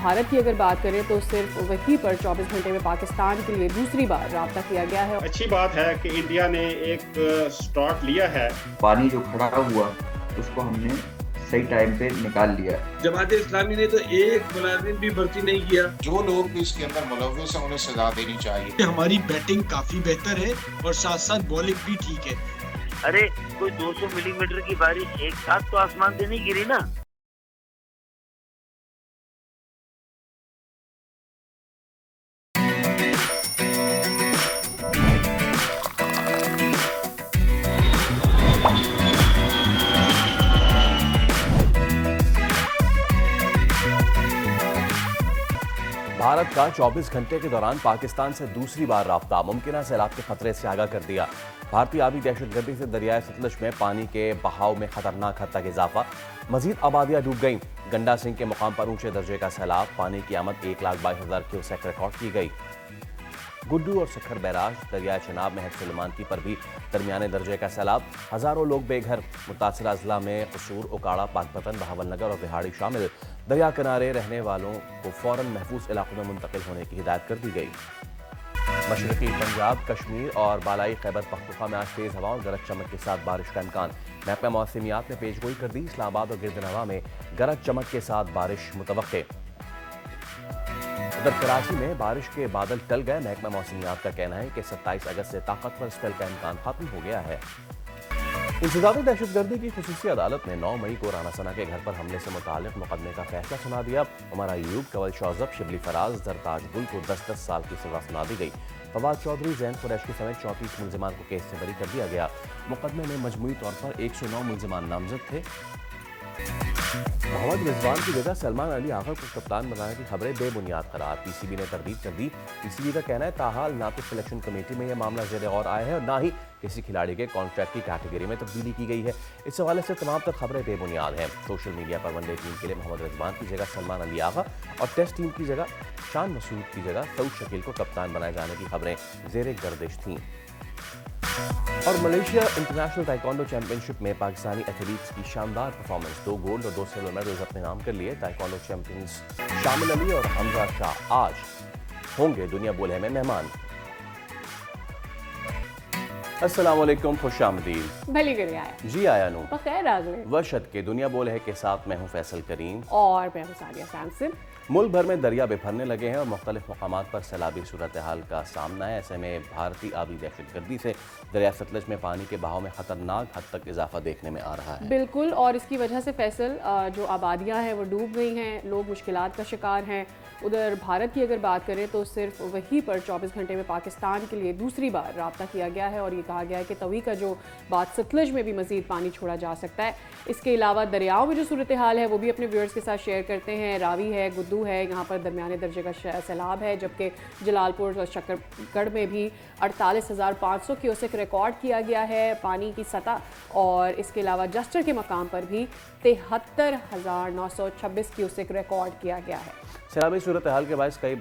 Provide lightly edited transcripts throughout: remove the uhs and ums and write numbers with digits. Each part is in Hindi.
भारत की अगर बात करें तो सिर्फ वहीं पर 24 घंटे में पाकिस्तान के लिए दूसरी बार राब्ता किया गया है। अच्छी बात है कि इंडिया ने एक स्टार्ट लिया है। पानी जो खड़ा हुआ उसको हमने सही टाइम पे निकाल लिया। जमात इस्लामी ने तो एक मुलाजिम भी भर्ती नहीं किया। जो लोग भी इसके अंदर मुलव्विस हैं उन्हें सजा देनी चाहिए। हमारी बैटिंग काफी बेहतर है और साथ साथ बॉलिंग भी ठीक है। अरे कोई 200 मिलीमीटर की बारिश एक साथ तो आसमान से नहीं गिरी ना। भारत का 24 घंटे के दौरान पाकिस्तान से दूसरी बार राब्ता, मुमकिन सैलाब के खतरे से आगाह कर दिया। भारतीय आबी दहशतगर्दी से दरियाए सतलज में पानी के बहाव में खतरनाक हद तक इजाफा, मजीद आबादियां डूब गईं। गंडा सिंह के मुकाम पर ऊंचे दर्जे का सैलाब, पानी की आमद 1,22,000 क्यूसेक रिकॉर्ड की गई। गुड्डू और सखर बैराज, दरियाए चनाब में सुलेमान की पर भी दरमियाने दर्जे का सैलाब, हजारों लोग बेघर। मुतासरा अजला में कसूर, उकाड़ा, पाकपतन, बहावलनगर और बिहाड़ी शामिल। दरिया किनारे रहने वालों को फौरन महफूज इलाकों में मुंतकिल होने की हिदायत कर दी गई। मशरकी पंजाब, कश्मीर और बालाई खैबर पख्तूनख्वा में आज तेज हवाओं और गरज चमक के साथ बारिश का इम्कान। महकमा मौसमियात ने पेशगोई कर दी, इस्लामाबाद और गिरदनवा में गरज चमक के साथ बारिश मुतवक्के। उधर कराची में बारिश के बादल टल गए। महकमा मौसमियात का कहना है कि 27 अगस्त से ताकतवर स्पेल का इम्कान खत्म हो गया है। इंसदादी दहशतगर्दी की खुसूसी अदालत ने 9 मई को राना सना के घर पर हमले से मुताल्लिक मुकदमे का फैसला सुना दिया। उमर अयूब, कंवल शौजब, शिबली फराज, जरताज गुल को 10-10 साल की सजा सुना दी गई। फवाद चौधरी, जैन कुरैशी समेत 34 मुल्जिमान को केस से बरी कर दिया गया। मुकदमे में मजमूई तौर पर 109 मुल्जिमान नामजद थे। मोहम्मद रिजवान की जगह सलमान अली आगा को कप्तान बनाने की खबरें बेबुनियाद करार, पीसीबी ने तरदीद कर दी। पीसीबी का कहना है ताहाल ना तो सिलेक्शन कमेटी में यह मामला ज़ेर गौर आया है और ना ही किसी खिलाड़ी के कॉन्ट्रैक्ट की कैटेगरी में तब्दीली की गई है। इस हवाले से तमाम तर खबरें बेबुनियाद हैं। सोशल मीडिया पर वनडे टीम के लिए मोहम्मद रिजवान की जगह सलमान अली आगा और टेस्ट टीम की जगह शान मसूद की जगह सऊद शकील को कप्तान बनाए जाने की खबरें ज़ेर गर्दिश थीं। और मलेशिया इंटरनेशनल ताइक्वांडो चैंपियनशिप में पाकिस्तानी एथलीट्स की शानदार परफॉर्मेंस, 2 गोल्ड और 2 सिल्वर मेडल्स अपने नाम कर लिए। ताइक्वांडो चैंपियंस शामिल अली और हमजा शाह आज होंगे दुनिया बोले में मेहमान। अस्सलाम वालेकुम, खुशामदीद। भली करे आया जी आया नू बखैर आ गए। वर्षद के दुनिया बोले है के साथ मैं हूँ फैसल करीम और मैं हूं सादिया सैमसन। मुल्क भर में दरिया बिफरने लगे हैं और मुख्तलिफ मकामात पर सैलाबी सूरत हाल का सामना है। ऐसे में भारतीय आबी दहशतगर्दी से दरिया सतलज में पानी के बहाव में खतरनाक हद तक इजाफा देखने में आ रहा है। बिल्कुल, और इसकी वजह से फैसल जो आबादियां हैं वो डूब गई हैं, लोग मुश्किलात का शिकार हैं। उधर भारत की अगर बात करें तो सिर्फ वहीं पर 24 घंटे में पाकिस्तान के लिए दूसरी बार राब्ता किया गया है और ये कहा गया है कि तवी का जो बात सतलज में भी मजीद पानी छोड़ा जा सकता है। इसके अलावा दरियाओं में जो सूरत हाल है वो भी अपने व्यूअर्स के साथ शेयर करते हैं। रावी है, गुद्दू है, यहाँ पर दरमियाने दर्जे का सैलाब है, जबकि जलालपुर और शक्करगढ़ में भी 48,500 क्यूसेक रिकॉर्ड किया गया है पानी की सतह। और इसके अलावा जस्टर के मकाम पर भी 73,926 क्यूसेक रिकॉर्ड किया गया है। सैलाबी सूरत हाल के बायस कई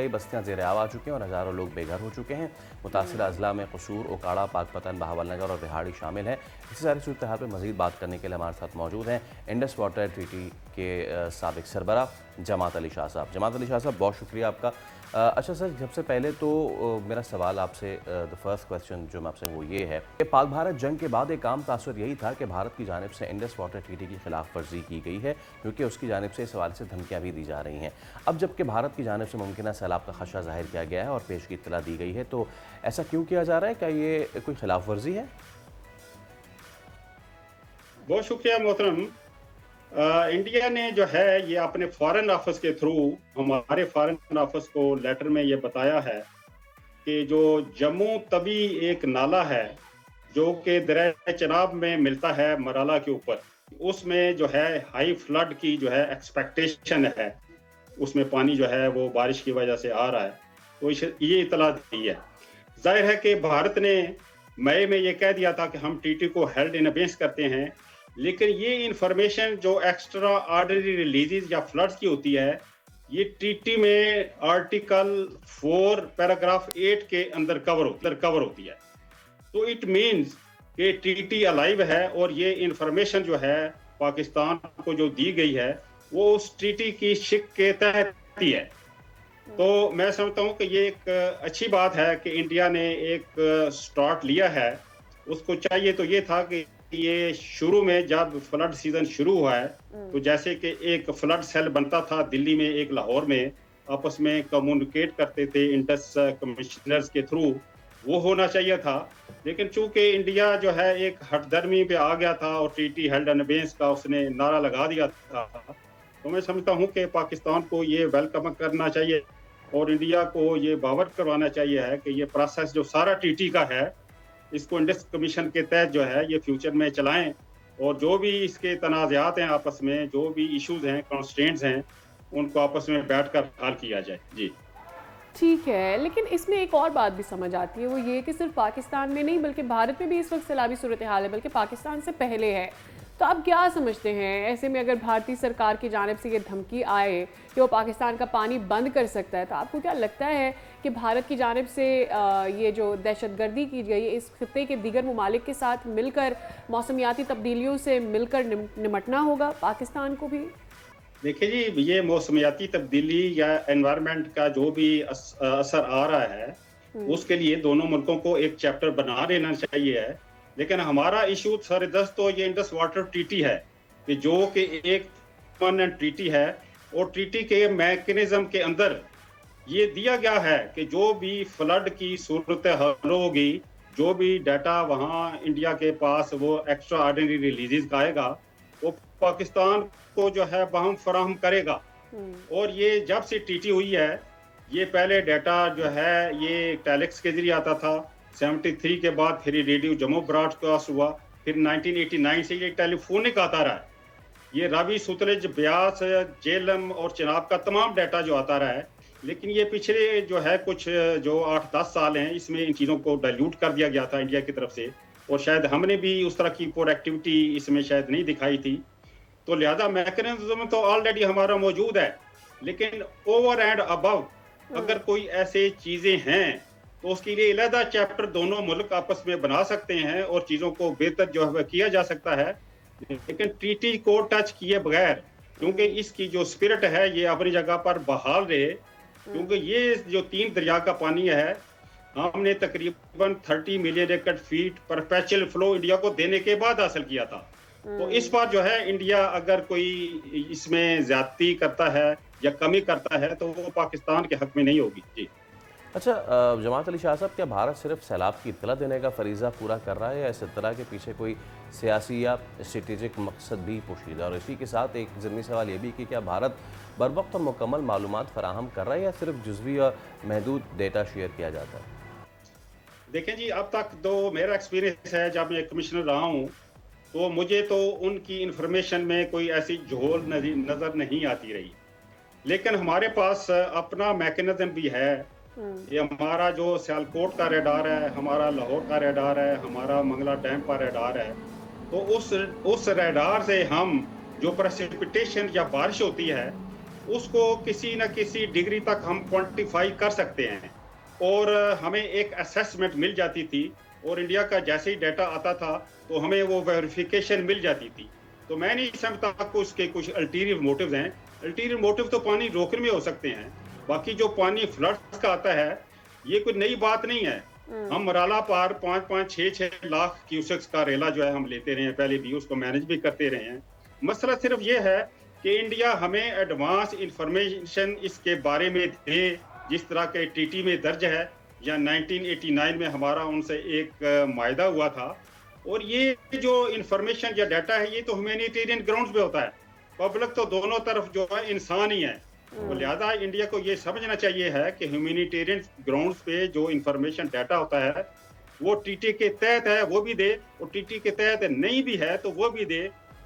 बस्तियाँ ज़ेर आब आ चुकी हैं और हज़ारों लोग बेघर हो चुके हैं। मुतासरा अजला में कसूर, उकाड़ा, पाकपतन, बहावलनगर और बिहाड़ी शामिल हैं। इसी सारी सूरत हाल पर मज़ीद बात करने के लिए हमारे साथ मौजूद हैं इंडस वाटर ट्रीटी के साबिक सरबरा जमात अली शाह साहब। जमात अली शाह साहब, बहुत शुक्रिया आपका। अच्छा सर, सबसे पहले तो मेरा सवाल आपसे, द फर्स्ट क्वेश्चन जो मैं आपसे वो ये है कि पाक भारत जंग के बाद एक आम तासुर यही था कि भारत की जानिब से इंडस वाटर ट्रीटी की खिलाफ वर्जी की गई है, क्योंकि उसकी जानिब से इस हवाले से धमकियाँ भी दी जा रही हैं। अब जबकि भारत की जानिब से मुमकिन सैलाब का खदशा जाहिर किया गया है और पेश की इत्तला दी गई है, तो ऐसा क्यों किया जा रहा है? क्या ये कोई खिलाफ वर्जी है? बहुत शुक्रिया मोहतरम। इंडिया ने जो है ये अपने फॉरेन ऑफिस के थ्रू हमारे फॉरेन ऑफिस को लेटर में ये बताया है कि जो जम्मू तवी एक नाला है जो कि दरिया चनाब में मिलता है मराला के ऊपर, उसमें जो है हाई फ्लड की जो है एक्सपेक्टेशन है, उसमें पानी जो है वो बारिश की वजह से आ रहा है, तो ये इतला दी है। जाहिर है कि भारत ने मई में ये कह दिया था कि हम टीटी को हेल्ड इन अबेंस करते हैं, लेकिन ये इंफॉर्मेशन जो एक्स्ट्रा ऑर्डिनरी रिलीजेस या फ्लड्स की होती है, ये टीटी में आर्टिकल 4 पैराग्राफ 8 के अंदर कवर होती है। तो इट मींस कि टीटी अलाइव है और ये इंफॉर्मेशन जो है पाकिस्तान को जो दी गई है वो उस टीटी की शिक के तहत जाती है। तो मैं समझता हूँ कि ये एक अच्छी बात है कि इंडिया ने एक स्टार्ट लिया है। उसको चाहिए तो ये था कि ये शुरू में जब फ्लड सीजन शुरू हुआ है तो जैसे कि एक फ्लड सेल बनता था दिल्ली में, एक लाहौर में, आपस में कम्युनिकेट करते थे इंडस कमिश्नर्स के थ्रू, वो होना चाहिए था। लेकिन चूंकि इंडिया जो है एक हठधर्मी पे आ गया था और ट्रीटी हेल्ड इन अबेंस का उसने नारा लगा दिया था, तो मैं समझता हूँ कि पाकिस्तान को ये वेलकम करना चाहिए और इंडिया को ये बावर करवाना चाहिए है कि ये प्रोसेस जो सारा टीटी का है इसको इंडस कमीशन के तहत जो है ये फ्यूचर में चलाएं और जो भी इसके तनाज़ात हैं आपस में, जो भी इश्यूज हैं, कॉन्स्ट्रेंट्स हैं, उनको आपस में बैठकर हल किया जाए। जी ठीक है, लेकिन इसमें एक और बात भी समझ आती है, वो ये कि सिर्फ पाकिस्तान में नहीं बल्कि भारत में भी इस वक्त सैलाबी सूरत हाल है, बल्कि पाकिस्तान से पहले है। तो आप क्या समझते हैं, ऐसे में अगर भारतीय सरकार की जानिब से ये धमकी आए कि वो पाकिस्तान का पानी बंद कर सकता है, तो आपको क्या लगता है कि भारत की जानिब से ये जो दहशतगर्दी की गई इस खित्ते के दीगर ममालिक के साथ मिलकर मौसमियाती तब्दीलियों से मिलकर निमटना होगा पाकिस्तान को भी? देखिए जी, ये मौसमियाती तब्दीली या एनवायरनमेंट का जो भी असर आ रहा है उसके लिए दोनों मुल्कों को एक चैप्टर बना लेना चाहिए है। लेकिन हमारा इशू सरदस्त तो ये इंडस वाटर ट्रीटी है कि जो कि एक परमानेंट ट्रीटी है और ट्रीटी के मैकेनिज्म के अंदर ये दिया गया है कि जो भी फ्लड की सूरत हाल होगी, जो भी डाटा वहाँ इंडिया के पास वो एक्स्ट्रा ऑर्डिनरी रिलीजेस का आएगा वो पाकिस्तान को जो है बहम फराहम करेगा। और ये जब से ट्रीटी हुई है, ये पहले डाटा जो है ये टेलेक्स के जरिए आता था, 73 के बाद फिर रेडियो जम्मू ब्रॉडकास्ट हुआ, फिर 1989 से ये टेलीफोनिक आता रहा है। ये रावी, सुतलेज, ब्यास, जेलम और चिनाब का तमाम डाटा जो आता रहा है। लेकिन ये पिछले जो है कुछ जो 8-10 साल हैं इसमें इन चीज़ों को डाइल्यूट कर दिया गया था इंडिया की तरफ से, और शायद हमने भी उस तरह की प्रोएक्टिविटी इसमें शायद नहीं दिखाई थी। तो लिहाजा मैकेनिज्म तो ऑलरेडी हमारा मौजूद है, लेकिन ओवर एंड अबव अगर कोई ऐसे चीज़ें हैं तो उसके लिए अलहदा चैप्टर दोनों मुल्क आपस में बना सकते हैं और चीज़ों को बेहतर जो है किया जा सकता है। लेकिन ट्रीटी को टच किए बगैर, क्योंकि इसकी जो स्पिरिट है ये अपनी जगह पर बहाल रहे, क्योंकि ये जो 3 दरिया का पानी है हमने तकरीबन 30 मिलियन एकड़ फीट परपेचुअल फ्लो इंडिया को देने के बाद हासिल किया था। तो इस बार जो है इंडिया अगर कोई इसमें ज्यादती करता है या कमी करता है तो वो पाकिस्तान के हक में नहीं होगी। जी अच्छा, जमात अली शाह साहब, क्या भारत सिर्फ सैलाब की इत्तला देने का फरीज़ा पूरा कर रहा है या इस इत्तला के पीछे कोई सियासी या स्ट्रेटेजिक मकसद भी पोशीदा? और इसी के साथ एक ज़मीनी सवाल ये भी कि क्या भारत बर वक्त और मुकम्मल मालूमात फराहम कर रहा है या सिर्फ जुज़वी और महदूद डेटा शेयर किया जाता है? देखें जी, अब तक तो मेरा एक्सपीरियंस है, जब मैं कमिश्नर रहा हूँ तो मुझे तो उनकी इंफॉर्मेशन में कोई ऐसी झोल नज़र नहीं आती रही। लेकिन हमारे पास अपना मैकेनिज्म भी है। ये हमारा जो सियालकोट का रेडार है, हमारा लाहौर का रेडार है, हमारा मंगला डैम का रेडार है। तो उस रेडार से हम जो प्रेसिपिटेशन या बारिश होती है उसको किसी न किसी डिग्री तक हम क्वांटिफाई कर सकते हैं और हमें एक असेसमेंट मिल जाती थी। और इंडिया का जैसे ही डाटा आता था तो हमें वो वेरिफिकेशन मिल जाती थी। तो मैं नहीं समझता कि उसके कुछ अल्टीरियर मोटिव्स हैं। अल्टीरियर मोटिव तो पानी रोकने में हो सकते हैं, बाकी जो पानी फ्लड्स का आता है ये कोई नई बात नहीं है। हम मराला पार 5-6 लाख क्यूसेक्स का रेला जो है हम लेते रहे हैं, पहले भी उसको मैनेज भी करते रहे हैं। मसला सिर्फ ये है कि इंडिया हमें एडवांस इंफॉर्मेशन इसके बारे में दे, जिस तरह के टीटी में दर्ज है या 1989 में हमारा उनसे एक मायदा हुआ था। और ये जो इंफॉर्मेशन या डाटा है ये तो ह्यूमैनिटेरियन ग्राउंड्स पे होता है। पब्लिक तो दोनों तरफ जो है इंसान ही है। तो लिहाजा इंडिया को ये समझना चाहिए है कि ह्यूमैनिटेरियन ग्राउंड्स पे जो इंफॉर्मेशन डाटा होता है वो टीटी के तहत है वो भी दे, और टीटी के तहत नहीं भी है तो वो भी दे,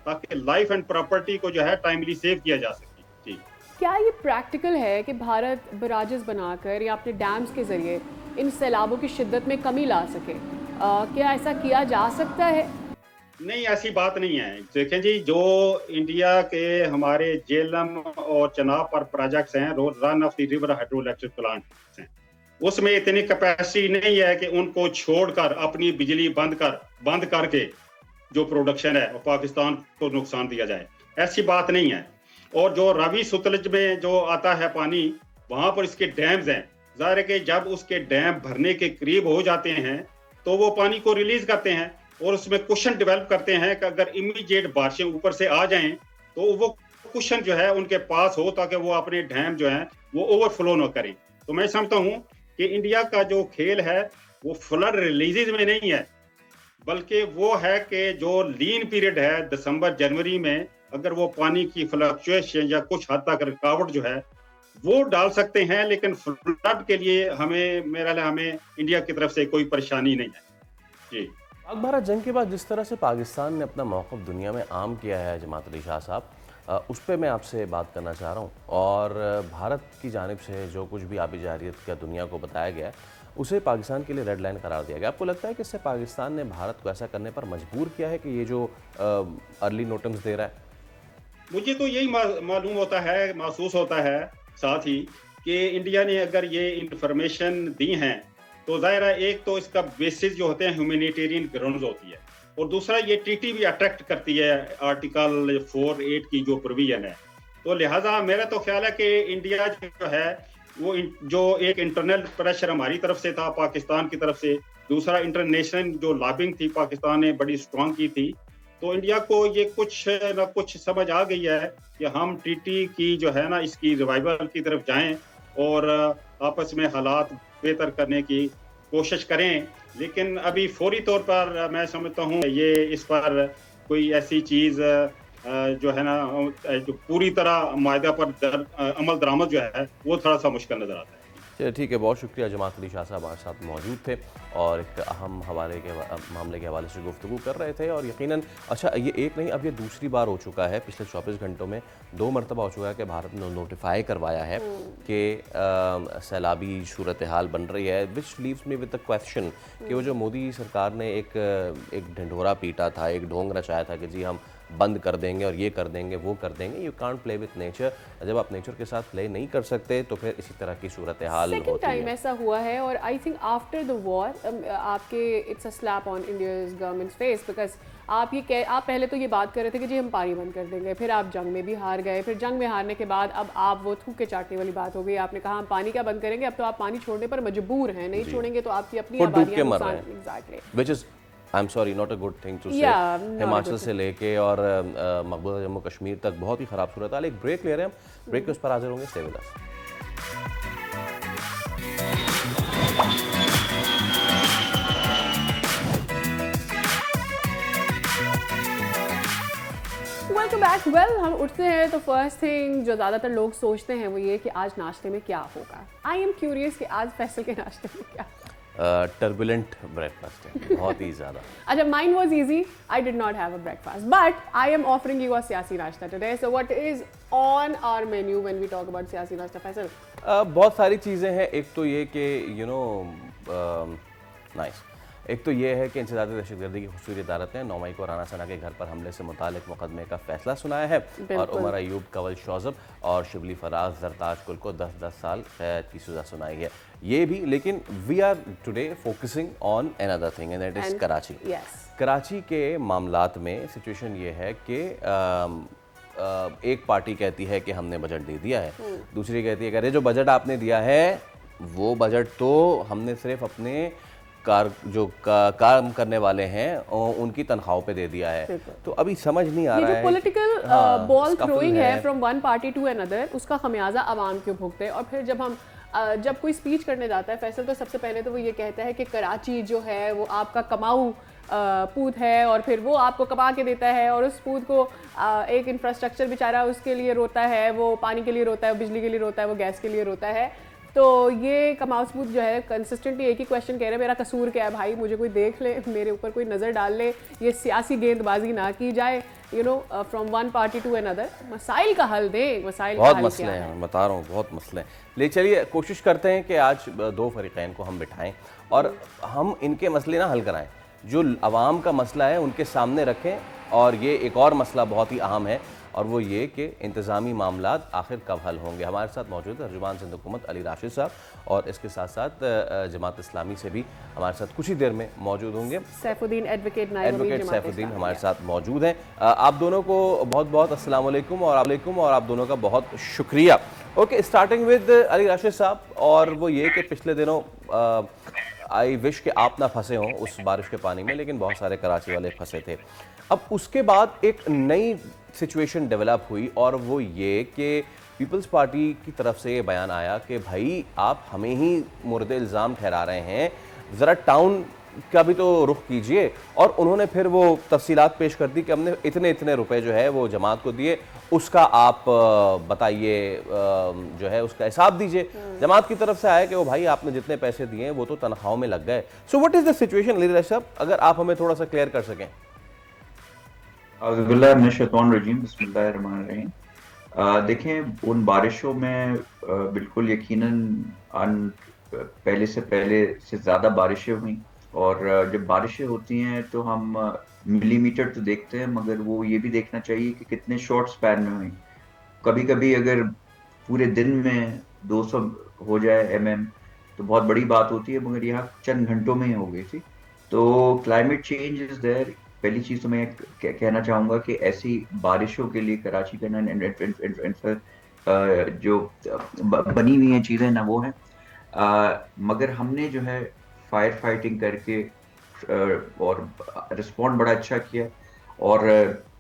ताकि लाइफ एंड प्रॉपर्टी को जो है टाइमली सेव किया जा सके। जी, क्या ये प्रैक्टिकल है कि भारत बराजेस बनाकर या अपने डैम्स के जरिए इन सैलाबों की शिद्दत में कमी ला सके? क्या ऐसा किया जा सकता है? नहीं, ऐसी बात नहीं है। देखें जी, जो इंडिया के हमारे जेलम और चनाब पर प्रोजेक्ट्स हैं, run of the river hydro electric plants हैं, उसमें इतनी कैपेसिटी नहीं है कि उनको छोड़कर अपनी बिजली बंद करके जो प्रोडक्शन है वो पाकिस्तान को नुकसान दिया जाए। ऐसी बात नहीं है। और जो रावी सतलज में जो आता है पानी, वहां पर इसके डैम्स हैं। जाहिर है कि जब उसके डैम भरने के करीब हो जाते हैं तो वो पानी को रिलीज करते हैं और उसमें कुशन डेवलप करते हैं कि अगर इमीडिएट बारिशें ऊपर से आ जाएं तो वो कुशन जो है उनके पास हो, ताकि वो अपने डैम जो हैं वो ओवरफ्लो ना करें। तो मैं समझता हूं कि इंडिया का जो खेल है वो फ्लड रिलीजेज में नहीं है, बल्कि वो है कि जो लीन पीरियड है दिसंबर जनवरी में, अगर वो पानी की फ्लक्चुएशन या कुछ हद तक रुकावट जो है वो डाल सकते हैं, लेकिन फ्लड के लिए हमें इंडिया की तरफ से कोई परेशानी नहीं है जी। पाक भारत जंग के बाद जिस तरह से पाकिस्तान ने अपना मौक़िफ़ दुनिया में आम किया है जमात अली शाह साहब, उस पर मैं आपसे बात करना चाह रहा हूँ। और भारत की जानिब से जो कुछ भी आबी जारियत का दुनिया को बताया गया है उसे पाकिस्तान के लिए रेड लाइन करार दिया गया। आपको लगता है कि इससे पाकिस्तान ने भारत को ऐसा करने पर मजबूर किया है कि ये जो अर्ली नोटिस दे रहा है? मुझे तो यही मालूम होता है, महसूस होता है साथ ही कि इंडिया ने अगर ये इंफॉर्मेशन दी हैं तो ज़ाहिर है एक तो इसका बेसिस जो होते हैं ह्यूमैनिटेरियन ग्राउंड्स होती है, और दूसरा ये ट्रीटी भी अट्रैक्ट करती है आर्टिकल 4(8) की जो प्रोविजन है। तो लिहाजा मेरा तो ख्याल है कि इंडिया जो है वो जो एक इंटरनल प्रेशर हमारी तरफ से था, पाकिस्तान की तरफ से, दूसरा इंटरनेशनल जो लॉबिंग थी पाकिस्तान ने बड़ी स्ट्रॉन्ग की थी, तो इंडिया को ये कुछ ना कुछ समझ आ गई है कि हम ट्रीटी की जो है ना इसकी रिवाइवल की तरफ जाएं और आपस में हालात बेहतर करने की कोशिश करें। लेकिन अभी फौरी तौर पर मैं समझता हूँ ये इस पर कोई ऐसी चीज़ जो है ना जो पूरी तरह मायदा पर अमल दरामद जो है वो थोड़ा सा मुश्किल नज़र आता है। चलिए ठीक है, बहुत शुक्रिया। जमात अली शाह साहब हमारे साथ मौजूद थे और एक अहम मामले के हवाले से गुफ्तगू कर रहे थे। और यकीनन अच्छा ये एक नहीं, अब ये दूसरी बार हो चुका है, पिछले 24 घंटों में 2 मरतबा हो चुका है कि भारत ने नोटिफाई करवाया है कि सैलाबी सूरत हाल बन रही है, विच leaves me with the question कि वो जो मोदी सरकार ने एक ढिंढोरा पीटा था, एक ढोंग रचाया था कि जी हम बंद कर देंगे और ये कर देंगे वो कर देंगे। You can't play with nature. जब आप नेचर के साथ प्ले नहीं कर सकते तो फिर इसी तरह की सूरत हाल होती है। टाइम ऐसा हुआ है और I think after the war आपके it's a slap on India's government's face, because आप पहले तो ये बात कर रहे थे कि जी हम पानी बंद कर देंगे, फिर आप जंग में भी हार गए, फिर जंग में हारने के बाद अब आप वो थूके चाटने वाली बात हो गई। आपने कहा हम पानी क्या बंद करेंगे, अब तो आप पानी छोड़ने पर मजबूर हैं, नहीं छोड़ेंगे तो आपकी अपनी आबादियां नुकसान। Exactly, which is I am sorry not a good thing to say. Himachal से लेके और मकबूजा जम्मू कश्मीर तक बहुत ही ख़राब सूरत हाल। एक ब्रेक ले रहे हैं हम, ब्रेक के उस पर हाजिर होंगे। Stay with us. Welcome back. Well, हम उठते हैं तो फर्स्ट थिंग जो ज़्यादातर लोग सोचते हैं वो ये कि आज नाश्ते में क्या होगा। आई एम क्यूरियस कि आज फैसल के नाश्ते में क्या। टर्बुलेंट ब्रेकफास्ट है, बहुत ही ज़्यादा। अच्छा, mine was easy. I did not have a breakfast, but I am offering you a सियासी नाश्ता today. So what is on our menu when we talk about सियासी नाश्ता, फैसल? बहुत सारी चीज़ें हैं। एक तो ये कि नाइस एक तो ये है कि इंसदाद दहशतगर्दी की खसूसी अदालत ने 9 मई को राना सना के घर पर हमले से मुतालिक मुकदमे का फैसला सुनाया है और उमर अयूब, कंवल शौजब और शिबली फराज जरताज कुल को 10-10 साल कैद की सज़ा सुनाई है। ये भी, लेकिन we are today focusing on another thing and that is Karachi. Karachi के मामलात में सिचुएशन ये है कि एक पार्टी कहती है कि हमने बजट दे दिया है, दूसरी कहती है कि अरे जो बजट आपने दिया है वो बजट तो हमने सिर्फ अपने काम करने वाले हैं उनकी तनख्वाहों पे दे दिया है। तो अभी समझ नहीं आ रहा है, पॉलिटिकल बॉल थ्रोइंग है from one party to another, उसका खमियाजा आवाम क्यों भुगते। और फिर जब कोई स्पीच करने जाता है फैसल, तो सबसे पहले तो वो ये कहता है कि कराची जो है वो आपका कमाऊ पूत है और फिर वो आपको कमा के देता है और उस पूत को एक इंफ्रास्ट्रक्चर बेचारा उसके लिए रोता है, वो पानी के लिए रोता है, वो बिजली के लिए रोता है, वो गैस के लिए रोता है। तो ये कमाल सबूत जो है कंसिस्टेंटली एक ही क्वेश्चन कह रहे हैं, मेरा कसूर क्या है भाई, मुझे कोई देख ले, मेरे ऊपर कोई नज़र डाल ले, ये सियासी गेंदबाजी ना की जाए, from one party to another. मसाइल का हल दें, मसाइल बहुत मसले हैं, बता रहा हूँ बहुत मसले हैं। ले चलिए कोशिश करते हैं कि आज 2 फरीक़ैन को हम बिठाएं और हम इनके मसले ना हल कराएं, जो अवाम का मसला है उनके सामने रखें। और ये एक और मसला बहुत ही अहम है, और वो ये कि इंतज़ामी मामला आखिर कब हल होंगे। हमारे साथ मौजूद है तर्जुमान सिंध हुकूमत अली राशिद साहब, और इसके साथ साथ जमात इस्लामी से भी हमारे साथ कुछ ही देर में मौजूद होंगे। सैफुद्दीन एडवोकेट सैफुद्दीन हमारे साथ मौजूद हैं। आप दोनों को बहुत बहुत अस्सलाम वालेकुम और आप दोनों का बहुत शुक्रिया। Okay, starting with Ali Rashid साहब, और वो ये कि पिछले दिनों आई विश कि आप ना फंसे हों उस बारिश के पानी में, लेकिन बहुत सारे कराची वाले फंसे थे। अब उसके बाद एक नई सिचुएशन डेवलप हुई, और वो ये कि पीपल्स पार्टी की तरफ से ये बयान आया कि भाई आप हमें ही मुर्द इल्ज़ाम ठहरा रहे हैं, ज़रा टाउन का भी तो रुख कीजिए। और उन्होंने फिर वो तफसीलात पेश कर दी कि हमने इतने इतने रुपए जो है वो जमात को दिए, उसका आप बताइए, जो है उसका हिसाब दीजिए। जमात की तरफ से आया कि वो भाई आपने जितने पैसे दिए हैं वो तो तनख्वाहों में लग गए। So what is the situation Ali Rashid साहब, अगर आप हमें थोड़ा सा क्लियर कर सकें। बिस्मिल्लाहिर्रहमानिर्रहीम। देखें, उन बारिशों में बिल्कुल यकीनन पहले से ज़्यादा बारिशें हुई, और जब बारिशें होती हैं तो हम मिलीमीटर तो देखते हैं, मगर वो ये भी देखना चाहिए कि कितने शॉर्ट स्पैन में हुई। कभी कभी अगर पूरे दिन में 200 हो जाए mm तो बहुत बड़ी बात होती है, मगर यहाँ चंद घंटों में ही हो गई थी। तो क्लाइमेट चेंज इज देयर। पहली चीज़ तो मैं कहना चाहूँगा कि ऐसी बारिशों के लिए कराची का जो बनी हुई हैं चीज़ें ना वो हैं, मगर हमने जो है फायर फाइटिंग करके और रिस्पॉन्ड बड़ा अच्छा किया, और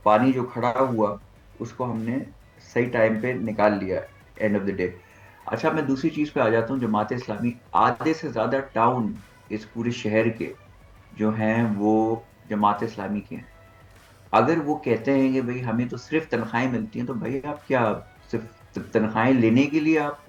पानी जो खड़ा हुआ उसको हमने सही टाइम पे निकाल लिया एंड ऑफ द डे। अच्छा, मैं दूसरी चीज़ पे आ जाता हूँ। जमात इस्लामी आधे से ज़्यादा टाउन इस पूरे शहर के जो हैं वो जमात इस्लामी के हैं। अगर वो कहते हैं कि भाई हमें तो सिर्फ तनख्वाहें मिलती हैं, तो भाई आप क्या सिर्फ तनख्वाहें लेने के लिए आप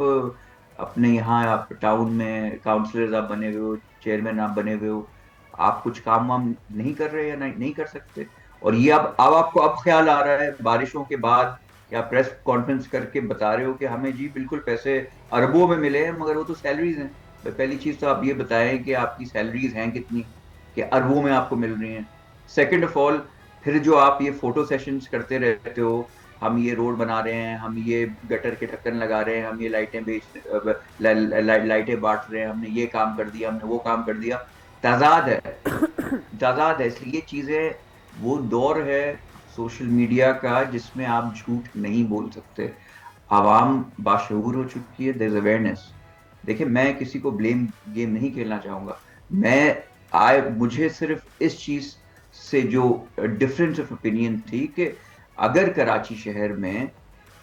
अपने यहाँ आप टाउन में काउंसलर्स आप बने हुए हो, चेयरमैन आप बने हुए हो, आप कुछ काम वाम नहीं कर रहे या नहीं कर सकते? और ये अब आपको अब ख्याल आ रहा है बारिशों के बाद, या प्रेस कॉन्फ्रेंस करके बता रहे हो कि हमें जी बिल्कुल पैसे अरबों में मिले हैं, मगर वो तो सैलरीज हैं। पहली चीज़ तो आप ये बताएं कि आपकी सैलरीज हैं कितनी, कि अरबों में आपको मिल रही हैं। सेकेंड ऑफ ऑल, फिर जो आप ये फोटो सेशंस करते रहते हो, हम ये रोड बना रहे हैं, हम ये गटर के ढक्कन लगा रहे हैं, हम ये लाइटें बांट रहे हैं, हमने ये काम कर दिया, हमने वो काम कर दिया, ताज़ाद है। इसलिए ये चीज़ें, वो दौर है सोशल मीडिया का जिसमें आप झूठ नहीं बोल सकते। आवाम बाशऊर हो चुकी है, देयर इज अवेयरनेस। देखिए, मैं किसी को ब्लेम गेम नहीं खेलना चाहूँगा। मुझे सिर्फ इस चीज़ से जो डिफरेंस ऑफ ओपिनियन थी कि अगर कराची शहर में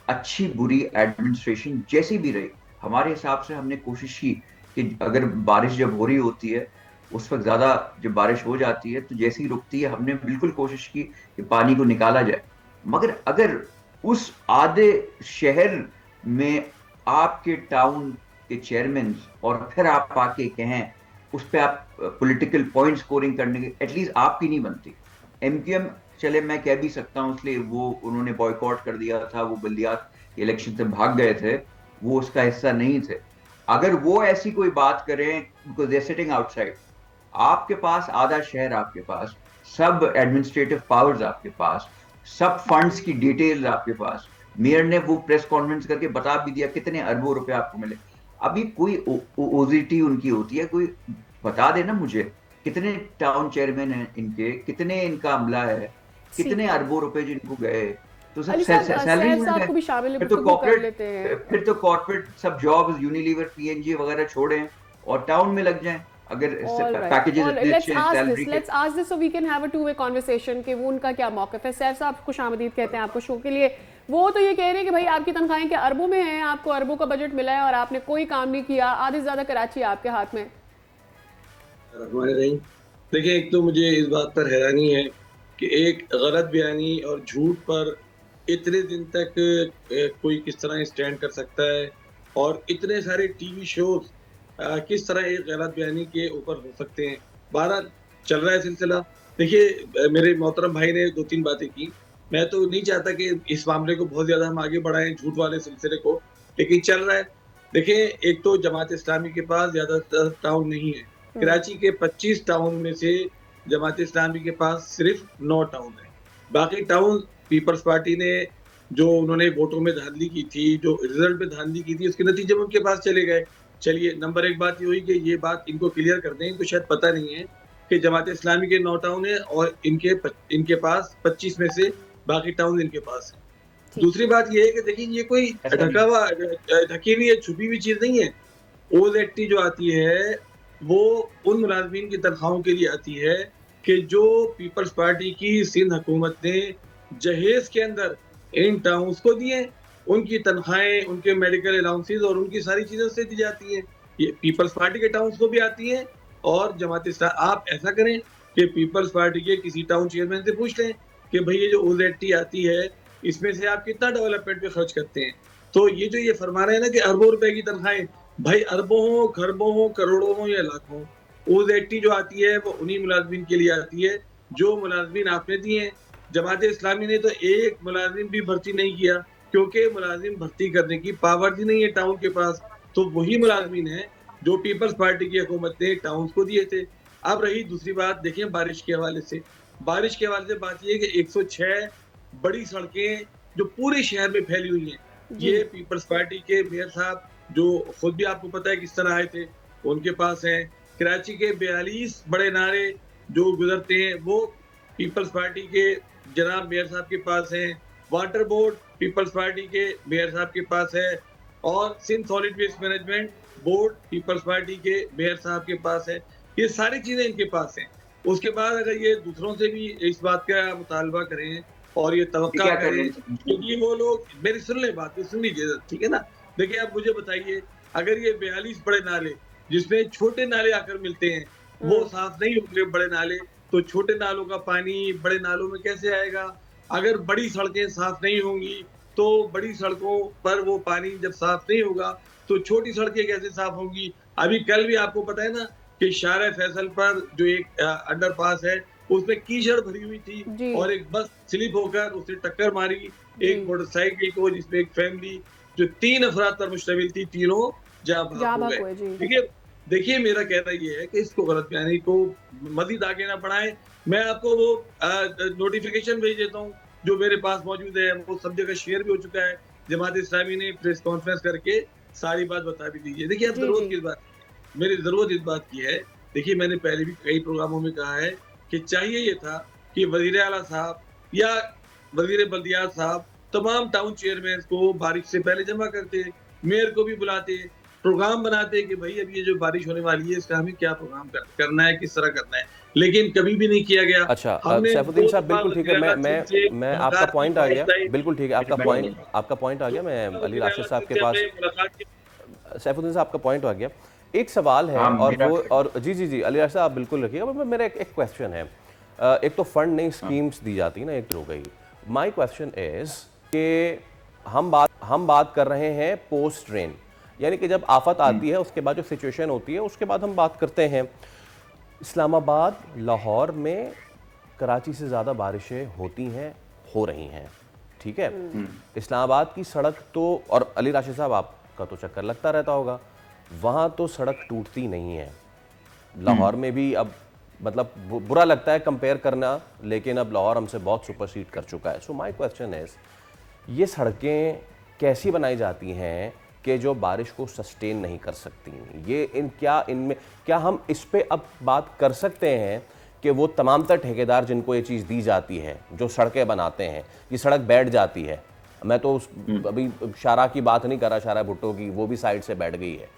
अच्छी बुरी एडमिनिस्ट्रेशन जैसी भी रही, हमारे हिसाब से हमने कोशिश की कि अगर बारिश जब हो रही होती है उस वक्त ज़्यादा जब बारिश हो जाती है तो जैसी रुकती है हमने बिल्कुल कोशिश की कि पानी को निकाला जाए। मगर अगर उस आधे शहर में आपके टाउन के चेयरमैन और फिर आप आके कहें उस पर आप पॉलिटिकल पॉइंट स्कोरिंग करने के, एटलीस्ट आपकी नहीं बनती। MQM चले मैं कह भी सकता हूँ, इसलिए वो उन्होंने बॉयकॉट कर दिया था, वो बल्दियात इलेक्शन से भाग गए थे, वो उसका हिस्सा नहीं थे। अगर वो ऐसी कोई बात करें, बिकॉज दे सिटिंग आउटसाइड, आपके पास आधा शहर, आपके पास सब एडमिनिस्ट्रेटिव पावर्स, आपके पास सब फंड्स की डिटेल्स, आपके पास मेयर ने वो प्रेस कॉन्फ्रेंस करके बता भी दिया कितने अरबों रुपए आपको मिले। अभी कोई ओजिटी उनकी होती है, कोई बता देना मुझे कितने टाउन चेयरमैन हैं इनके, कितने इनका अमला है, कितने अरबों रुपए जिनको गए, तो सब सैलरी को भी शामिल फिर तो कॉर्पोरेट सब जॉब्स यूनिलीवर PNG वगैरह छोड़ें और टाउन में लग जाएं। अगर पैकेजेस इतने अच्छे हैं सैलरी के। Let's ask this so we can have a two way conversation कि वो उनका क्या मौक़िफ़ है। सैफ साहब खुशामदीद कहते हैं आपको शो के लिए। वो तो ये कह रहे हैं कि भाई आपकी तनख्वाहें क्या अरबों में हैं, आपको अरबों का बजट मिला है और आपने कोई काम नहीं किया, आधे से ज़्यादा कराची आपके हाथ में। देखिए, एक तो मुझे इस बात पर हैरानी है कि एक गलत बयानी और झूठ पर इतने दिन तक कोई किस तरह स्टैंड कर सकता है, और इतने सारे टीवी शोज किस तरह एक गलत बयानी के ऊपर हो सकते हैं। 12 चल रहा है सिलसिला। देखिए, मेरे मोहतरम भाई ने 2-3 बातें की। मैं तो नहीं चाहता कि इस मामले को बहुत ज़्यादा हम आगे बढ़ाएं, झूठ वाले सिलसिले को, लेकिन चल रहा है। देखिए, एक तो जमात इस्लामी के पास ज़्यादातर टाउन नहीं है। कराची के 25 टाउन में से जमात इस्लामी के पास सिर्फ 9 टाउन है। बाकी टाउन पीपल्स पार्टी ने जो उन्होंने वोटों में धांधली की थी, जो रिजल्ट में धांधली की थी, उसके नतीजे में उनके पास चले गए। चलिए, नंबर एक बात ये हुई कि ये बात इनको क्लियर कर दें, इनको शायद पता नहीं है कि जमात इस्लामी के 9 टाउन है और इनके पास 25 में से बाकी टाउन इनके पास है। दूसरी बात ये है कि देखिए, ये कोई ढकी हुई छुपी हुई चीज नहीं है। OZT जो आती है वो उन मुलाजमीन की तनख्वाहों के लिए आती है कि जो पीपल्स पार्टी की सिंध हुकूमत ने जहेज के अंदर इन टाउन्स को दिए, उनकी तनख्वाहें, उनके मेडिकल अलाउंसेस और उनकी सारी चीजें उससे दी जाती हैं। ये पीपल्स पार्टी के टाउन्स को भी आती हैं और जमात इस्लामी। आप ऐसा करें कि पीपल्स पार्टी के किसी टाउन चेयरमैन से पूछ लें कि भाई ये जो OZT आती है इसमें से आप कितना डेवलपमेंट पे खर्च करते हैं। तो ये जो ये फरमा रहे हैं ना कि अरबों रुपए की तनख्वाहें, भाई अरबों हो, खरबों हो, करोड़ों हो या लाखों, OZT जो आती है वो उन्हीं मुलाजमीन के लिए आती है जो मुलाजमीन आपने दिए हैं। जमात इस्लामी ने तो एक मुलाजिम भी भर्ती नहीं किया क्योंकि मुलाजिम भर्ती करने की पावर ही नहीं है टाउन के पास। तो वही मुलाजमीन है जो पीपल्स पार्टी की हुकूमत ने टाउन को दिए थे। अब रही दूसरी बात, देखिए बारिश के हवाले से बात ये है कि 106 बड़ी सड़कें जो पूरे शहर में फैली हुई हैं, ये पीपल्स पार्टी के मेयर साहब जो खुद भी आपको पता है किस तरह आए थे, उनके पास हैं। कराची के 42 बड़े नारे जो गुजरते हैं वो पीपल्स पार्टी के जनाब मेयर साहब के पास हैं। वाटर बोर्ड पीपल्स पार्टी के मेयर साहब के पास है और Sindh solid waste management board Peoples Party के मेयर साहब के पास है। ये सारी चीजें इनके पास हैं। उसके बाद अगर ये दूसरों से भी इस बात का मुतालबा करें और ये तवक्का करें कि वो लोग, मेरी सुन ले बात, सुन लीजिए, ठीक है ना। देखिए, आप मुझे बताइए, अगर ये 42 बड़े नाले जिसमें छोटे नाले आकर मिलते हैं वो साफ नहीं होंगे बड़े नाले, तो छोटे नालों का पानी बड़े नालों में कैसे आएगा? अगर बड़ी सड़कें साफ नहीं होंगी तो बड़ी सड़कों पर वो पानी जब साफ नहीं होगा तो छोटी सड़कें कैसे साफ होंगी? अभी कल भी आपको पता है ना कि शारा फैसल पर जो एक अंडरपास है उसमें कीचड़ भरी हुई थी और एक बस स्लिप होकर उसने टक्कर मारी एक मोटरसाइकिल को, जिसमें एक फैमिली जो 3 अफराद पर मुश्तमिल थी, तीनों जा भाग हो गए। देखिए, मेरा कहना ये है कि इसको गलत बयानी को मजीद आगे ना बढ़ाएं। मैं आपको वो नोटिफिकेशन भेज देता हूँ जो मेरे पास मौजूद है, वो सब जगह शेयर भी हो चुका है। जमात इस्लामी ने प्रेस कॉन्फ्रेंस करके सारी बात बता भी दीजिए। देखिए, अब जरूरत किस बात की, मेरी जरूरत इस बात की है। देखिए, मैंने पहले भी कई प्रोग्रामों में कहा है कि चाहिए ये था कि वजीर आला साहब या वजीर बल्दियात साहब तमाम टाउन चेयरमैन को बारिश से पहले जमा करते, मेयर को भी बुलाते, प्रोग्राम बनाते कि भाई अब ये जो बारिश होने वाली है इसका हमें क्या प्रोग्राम करना है, किस तरह करना है, लेकिन कभी भी नहीं किया गया। अच्छा, सैफुद्दीन साहब, बिल्कुल ठीक है, मैं आपका पॉइंट आ गया, बिल्कुल ठीक है, आपका पॉइंट आ गया। मैं अली राशिद साहब के पास, सैफुद्दीन साहब, आपका पॉइंट आ गया। एक सवाल है और जी अली राशिद साहब बिल्कुल रखिएगा। मेरा एक क्वेश्चन है, एक तो फंड नई स्कीम्स दी जाती है ना, एक तो हो गई। माई क्वेश्चन इज कि हम बात कर रहे हैं पोस्ट रेन, यानी कि जब आफत आती है उसके बाद जो सिचुएशन होती है उसके बाद हम बात करते हैं। इस्लामाबाद, लाहौर में कराची से ज़्यादा बारिशें होती हैं, हो रही हैं, ठीक है। इस्लामाबाद की सड़क तो, और अली राशिद साहब आपका तो चक्कर लगता रहता होगा, वहाँ तो सड़क टूटती नहीं है। लाहौर में भी अब मतलब बुरा लगता है कंपेयर करना, लेकिन अब लाहौर हमसे बहुत सुपरसीड कर चुका है। सो माय क्वेश्चन इज, ये सड़कें कैसी बनाई जाती हैं कि जो बारिश को सस्टेन नहीं कर सकती? ये इनमें क्या हम इस पे अब बात कर सकते हैं कि वो तमाम तर ठेकेदार जिनको ये चीज़ दी जाती है, जो सड़कें बनाते हैं, ये सड़क बैठ जाती है, मैं तो अभी शारा की बात नहीं कर रहा, शारा भुट्टो की, वो भी साइड से बैठ गई है,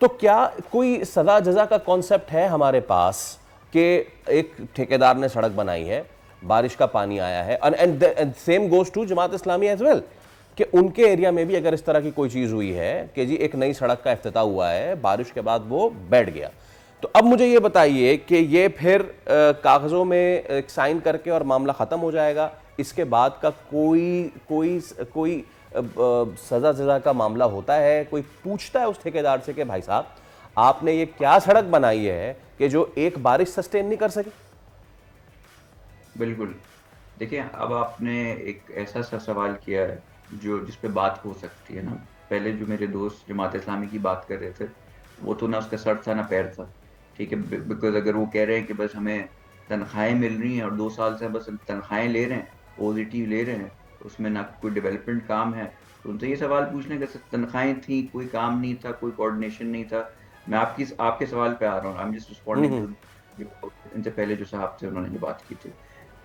तो क्या कोई सजा जजा का कॉन्सेप्ट है हमारे पास कि एक ठेकेदार ने सड़क बनाई है, बारिश का पानी आया है, and same goes to Jamaat Islami as well, कि उनके एरिया में भी अगर इस तरह की कोई चीज़ हुई है कि जी एक नई सड़क का इफ्तिताह हुआ है, बारिश के बाद वो बैठ गया, तो अब मुझे ये बताइए कि ये फिर कागज़ों में साइन करके और मामला ख़त्म हो जाएगा, इसके बाद का कोई सज़ा जजा का मामला होता है? कोई पूछता है उस ठेकेदार से कि भाई साहब आपने ये क्या सड़क बनाई है कि जो एक बारिश सस्टेन नहीं कर सकी? बिल्कुल, देखिए, अब आपने एक ऐसा सा सवाल किया है जिस पे बात हो सकती है ना। पहले जो मेरे दोस्त जमात इस्लामी की बात कर रहे थे, वो तो ना उसका सर था ना पैर था, ठीक है। बिकॉज अगर वो कह रहे हैं कि बस हमें तनख्वाहें मिल रही हैं और 2 साल से बस तनख्वाहें ले रहे हैं, OZT ले रहे हैं, उसमें ना कोई डेवलपमेंट काम है, तो उनसे ये सवाल पूछने का, तनख्वाहें थी, कोई काम नहीं था, कोई कोऑर्डिनेशन नहीं था। मैं आपके सवाल पे आ रहा हूँ, I am just responding to इनसे पहले जो साहब थे उन्होंने जो बात की थी।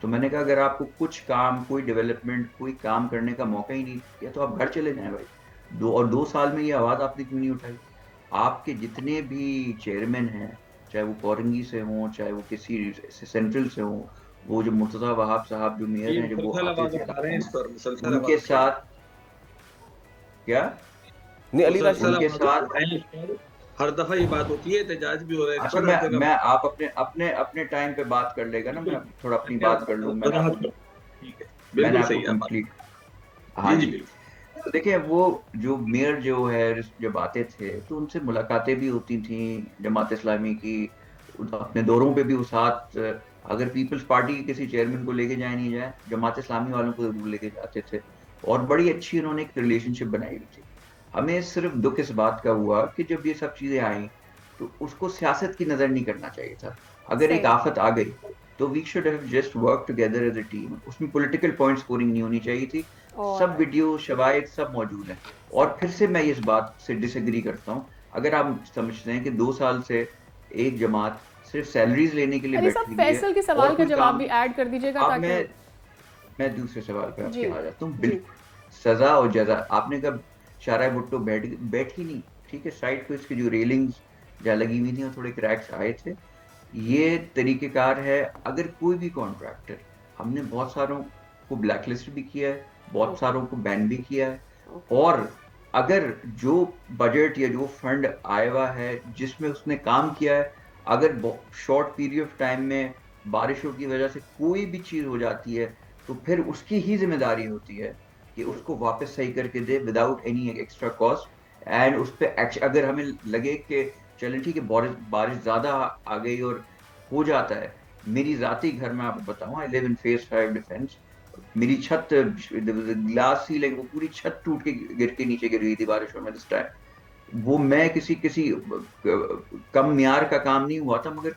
तो मैंने कहा अगर आपको कुछ काम, कोई डेवलपमेंट, कोई काम करने का मौका ही नहीं दिया तो आप घर चले जाएं भाई। 2 साल में ये आवाज़ आपने क्यों नहीं उठाई? आपके जितने भी चेयरमैन हैं, चाहे वो कोरंगी से हों, चाहे वो किसी सेंट्रल से हों, वो जो मुर्तज़ा वहाब साहब जो मेयर हैं, जो वो आते थे उनके साथ क्या नहीं, अली राशिद उनके साथ हर दफा ये बात होती है, एहतजाज भी हो रहा है। अच्छा, मैं आप अपने टाइम पे बात कर लेगा ना, मैं थोड़ा अपनी बात कर लूँ। मैंने आपको कंप्लीट, हाँ जी। तो देखिए, वो जो मेयर जो है जब आते थे तो उनसे मुलाकातें भी होती थी, जमात इस्लामी की अपने दौरों पे भी वो साथ, अगर पीपल्स पार्टी के किसी चेयरमैन को लेके जाए नहीं जाए, जमात इस्लामी वालों को जरूर लेके जाते थे, और बड़ी अच्छी उन्होंने एक रिलेशनशिप बनाई हुई थी। हमें सिर्फ दुख इस बात का हुआ कि जब ये सब चीज़ें आई तो उसको सियासत की नज़र नहीं करना चाहिए था। अगर एक आफत आ गई तो we should have just work together as a team. उसमें पॉलिटिकल पॉइंट स्कोरिंग नहीं होनी चाहिए थी। सब वीडियो, शवाहिद सब मौजूद हैं। और फिर से मैं इस बात से डिसएग्री करता हूँ। अगर आप समझते हैं कि 2 साल से एक जमात सिर्फ सैलरीज लेने के लिए बैठी हुई है, फैसल के सवाल का जवाब भी ऐड कर दीजिएगा ताकि मैं दूसरे सवाल पे आपके आ जाता हूँ। बिल्कुल, सजा और जजा। आपने कब शारा भुट्टो बैठ ही नहीं, ठीक है, साइड पे इसकी जो रेलिंग्स जहाँ लगी हुई थी और थोड़े क्रैक्स आए थे, ये तरीकेकार है। अगर कोई भी कॉन्ट्रैक्टर, हमने बहुत सारों को ब्लैकलिस्ट भी किया है, बहुत सारों को बैन भी किया है, और अगर जो बजट या जो फंड आया हुआ है जिसमें उसने काम किया है, अगर शॉर्ट पीरियड ऑफ टाइम में बारिशों की वजह से कोई भी चीज़ हो जाती है तो फिर उसकी ही जिम्मेदारी होती है कि उसको वापस सही करके दे without any extra cost. And उस पर अगर हमें लगे कि चलें ठीक है, बारिश ज़्यादा आ गई और हो जाता है, मेरी ज़ाती घर में आपको बताऊँ, I live in phase 5 defence, मेरी छत ग्लास सीलिंग, वो पूरी छत टूट के गिर के नीचे गिर गई थी बारिशों में दिस टाइम। वो मैं किसी कम म्यार का काम नहीं हुआ था, मगर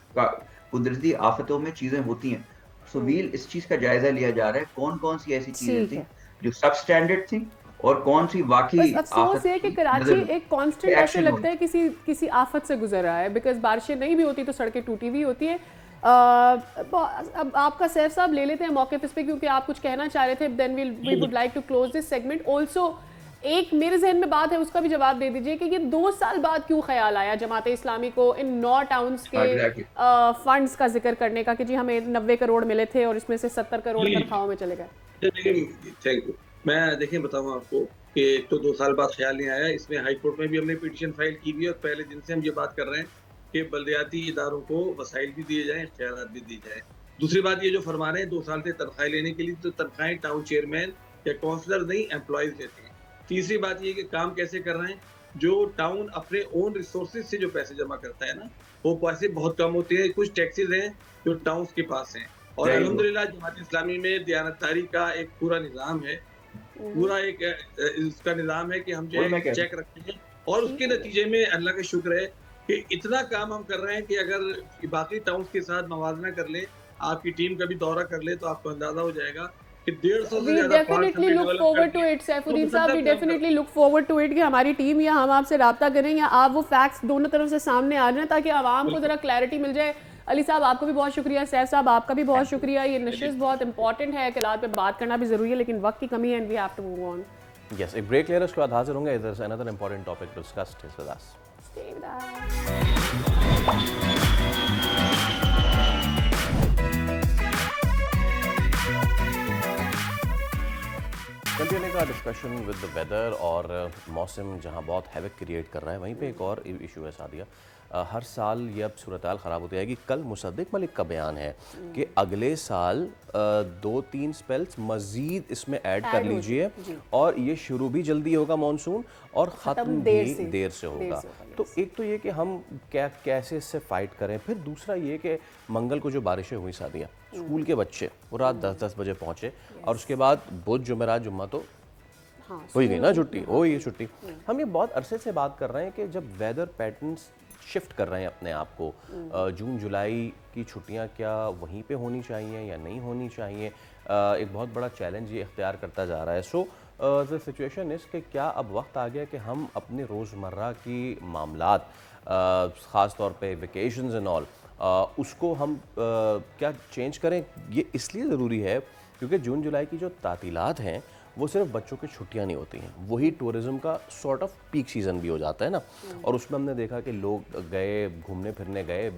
कुदरती आफतों में चीज़ें होती हैं। सो व्हील इस चीज़ का जायजा लिया जा रहा है, कौन कौन सी ऐसी चीज़ें थी जो सब स्टैंडर्ड थी और कौन सी वाकई अफसोस है कि कराची एक कांस्टेंट ऐसे लगता है किसी आफत से गुजर रहा है, बिकॉज बारिशें नहीं भी होती तो सड़कें टूटी हुई होती हैं। अब आपका सैफ साहब ले लेते हैं मौके पे, क्योंकि आप कुछ कहना चाह रहे थे, then we would like to close this segment also. एक मेरे जहन में बात है, उसका भी जवाब दे दीजिए कि ये 2 साल बाद क्यों ख्याल आया जमात इस्लामी को इन 9 टाउन्स के फंड्स का जिक्र करने का कि जी हमें 90 करोड़ मिले थे और इसमें से 70 करोड़ तनख्वाहों में चले गए। Thank you. मैं देखिए बताऊँ आपको कि तो 2 साल बाद ख्याल नहीं आया। इसमें हाई कोर्ट में भी हमने पिटीशन फाइल की हुई है और पहले दिन से हम ये बात कर रहे हैं कि बल्दियाती इदारों को वसाइल भी दिए जाएं, इख्तियारात भी दिए जाएं। दूसरी बात ये जो फरमा रहे हैं 2 साल से तनख्वाहें लेने के लिए, तो तनख्वाहें टाउन चेयरमैन या काउंसलर नहीं, एम्प्लॉयज देते हैं। तीसरी बात ये कि काम कैसे कर रहे हैं, जो टाउन अपने ओन रिसोर्सेज से जो पैसे जमा करता है ना, वो पैसे बहुत कम होते हैं। कुछ टैक्सेस हैं जो टाउन के पास हैं, और अल्हम्दुलिल्लाह जमात इस्लामी में दियानतदारी का एक पूरा निज़ाम है, पूरा एक इसका निज़ाम है कि हम जो है चेक रखते हैं, और उसके नतीजे में अल्लाह का शुक्र है कि इतना काम हम कर रहे हैं कि अगर बाकी टाउन के साथ मवाजना कर ले, आपकी टीम का भी दौरा कर ले, तो आपको अंदाजा हो जाएगा कि 150 से ज्यादा definitely look forward to it Saifuddin sahab, we definitely look forward to it कि हमारी टीम या हम आपसे रब्ता करें या आप वो फैक्ट्स दोनों तरफ से सामने आ जाए ताकि आवाम को जरा क्लैरिटी मिल जाए। अली साहब आपको भी बहुत शुक्रिया, सैफ साहब आपका भी बहुत शुक्रिया। ये नशिस्त बहुत इंपॉर्टेंट है, अकेलात पे बात करना भी जरूरी है, लेकिन वक्त की कमी है and we have to move on. Yes, एक ब्रेक ले रहे हैं, उसके बाद हाजिर होंगे। There is another important topic to discuss with us. Stay with us. Continue का डिस्कशन विद द वेदर, और मौसम जहां बहुत हैवक क्रिएट कर रहा है, वहीं पे एक और इशू है सादिया। हर साल ये अब सूरत हाल ख़राब होती जाएगी। कल मुसद्दिक मलिक का बयान है कि अगले साल 2-3 स्पेल्स मज़ीद इसमें ऐड कर लीजिए, और ये शुरू भी जल्दी होगा मानसून और ख़त्म भी देर से होगा। तो एक तो ये कि हम कैसे इससे फ़ाइट करें, फिर दूसरा ये कि मंगल को जो बारिशें हुई सादिया, स्कूल के बच्चे वो रात 10-10 बजे पहुँचे, और उसके बाद बुध जुमेरात जुम्मा तो हो ही गई ना छुट्टी, हो ही छुट्टी। हम ये बहुत अरसे से बात कर रहे हैं कि जब वेदर पैटर्न्स शिफ्ट कर रहे हैं अपने आप को, जून जुलाई की छुट्टियां क्या वहीं पे होनी चाहिए या नहीं होनी चाहिए, एक बहुत बड़ा चैलेंज ये इख्तियार करता जा रहा है। सो द सिचुएशन इज़ कि क्या अब वक्त आ गया कि हम अपने रोज़मर्रा की मामलात, ख़ास तौर पे वेकेशंस एंड ऑल, उसको हम क्या चेंज करें? ये इसलिए ज़रूरी है क्योंकि जून जुलाई की जो तातीलात हैं वो सिर्फ बच्चों की छुट्टियां नहीं होती हैं, वही टूरिज़्म का सॉर्ट ऑफ पीक सीज़न भी हो जाता है ना। और उसमें हमने देखा कि लोग गए, घूमने फिरने गए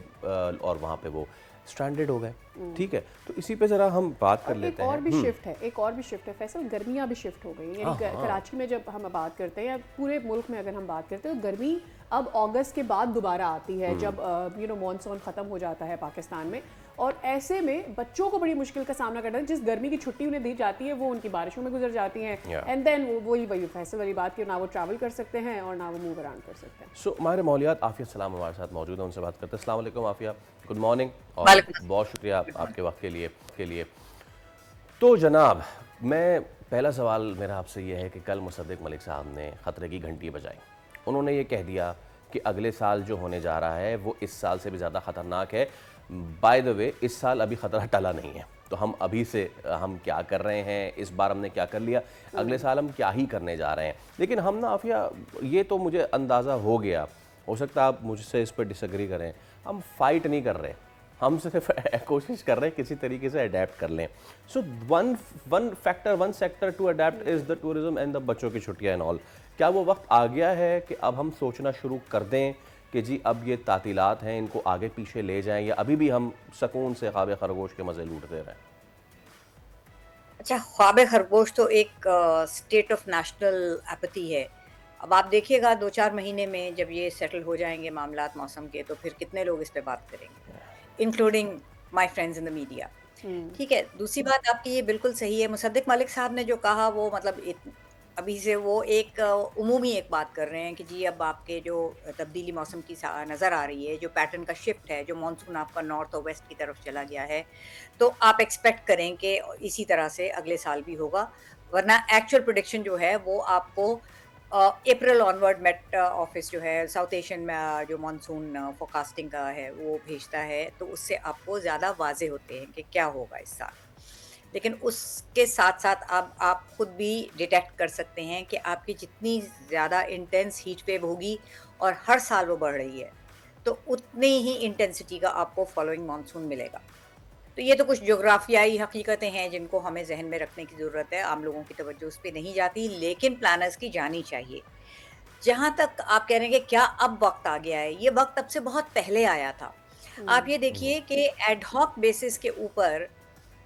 और वहाँ पे वो स्ट्रैंडेड हो गए। ठीक है, तो इसी पे ज़रा हम बात कर लेते हैं। एक और भी शिफ्ट है, एक और भी शिफ्ट है फैसल, गर्मियाँ भी शिफ्ट हो गई हैं। यानी कराची में जब हम बात करते हैं या पूरे मुल्क में अगर हम बात करते हैं तो गर्मी अब अगस्त के बाद दोबारा आती है, जब मॉनसून ख़त्म हो जाता है पाकिस्तान में। और ऐसे में बच्चों को बड़ी मुश्किल का सामना करना है। जिस गर्मी की छुट्टी उन्हें दी जाती है वो उनकी बारिशों में गुजर जाती हैं, एंड देन वही फैसल वाली बात कि ना वो ट्रैवल कर सकते हैं और ना वो मूव अराउंड कर सकते हैं। सो हमारे मौलियात आफिया सलाम हमारे साथ मौजूद है, उनसे बात करते हैं। अस्सलाम वालेकुम आफिया, गुड मॉर्निंग और बहुत शुक्रिया आपके वक्त के लिए। तो जनाब, मैं पहला सवाल मेरा आपसे ये है कि कल मुसद्दिक मलिक साहब ने ख़तरे की घंटी बजाई। उन्होंने ये कह दिया कि अगले साल जो होने जा रहा है वो इस साल से भी ज़्यादा ख़तरनाक है। बाय द वे, इस साल अभी ख़तरा टला नहीं है, तो हम अभी से हम क्या कर रहे हैं, इस बार हमने क्या कर लिया, अगले साल हम क्या ही करने जा रहे हैं। लेकिन हम ना आफिया, ये तो मुझे अंदाज़ा हो गया, हो सकता है आप मुझसे इस पर डिसएग्री करें, हम फाइट नहीं कर रहे, हम सिर्फ कोशिश कर रहे हैं किसी तरीके से अडेप्ट कर लें। So one sector to adapt is the tourism and the बच्चों की छुट्टियाँ एंड ऑल। क्या वो वक्त आ गया है कि अब हम सोचना शुरू कर दें कि जी अब ये तातीलात हैं, इनको आगे पीछे ले जाएं, या अभी भी हम सुकून से ख्वाब खरगोश के मज़े लूटते रहें? अच्छा, ख्वाब खरगोश तो एक स्टेट ऑफ नेशनल एपैथी है। अब आप देखिएगा 2-4 महीने में जब ये सेटल हो जाएंगे मामलात मौसम के, तो फिर कितने लोग इस पे बात करेंगे, including my friends in the media. ठीक है, दूसरी बात आपकी ये बिल्कुल सही है। मुसद्दिक मलिक साहब ने जो कहा वो मतलब अभी से वो एक उमूमी एक बात कर रहे हैं कि जी अब आपके जो तब्दीली मौसम की नज़र आ रही है, जो पैटर्न का शिफ्ट है, जो मानसून आपका नॉर्थ और वेस्ट की तरफ चला गया है, तो आप एक्सपेक्ट करें कि इसी तरह से अगले साल भी होगा। वरना एक्चुअल प्रेडिक्शन जो है वो आपको अप्रैल ऑनवर्ड मेट ऑफिस जो है साउथ एशियन में जो मानसून फोरकास्टिंग का है वो भेजता है, तो उससे आपको ज़्यादा वाजे होते हैं कि क्या होगा इस साल। लेकिन उसके साथ साथ आप खुद भी डिटेक्ट कर सकते हैं कि आपकी जितनी ज़्यादा इंटेंस हीट वेव होगी और हर साल वो बढ़ रही है, तो उतनी ही इंटेंसिटी का आपको फॉलोइंग मानसून मिलेगा। तो ये तो कुछ जोग्राफियाई हकीकतें हैं जिनको हमें जहन में रखने की ज़रूरत है। आम लोगों की तवज्जो उस पर नहीं जाती, लेकिन प्लानर्स की जानी चाहिए। जहाँ तक आप कह रहे हैं कि क्या अब वक्त आ गया है, ये वक्त अब से बहुत पहले आया था। आप ये देखिए कि एड हॉक बेसिस के ऊपर,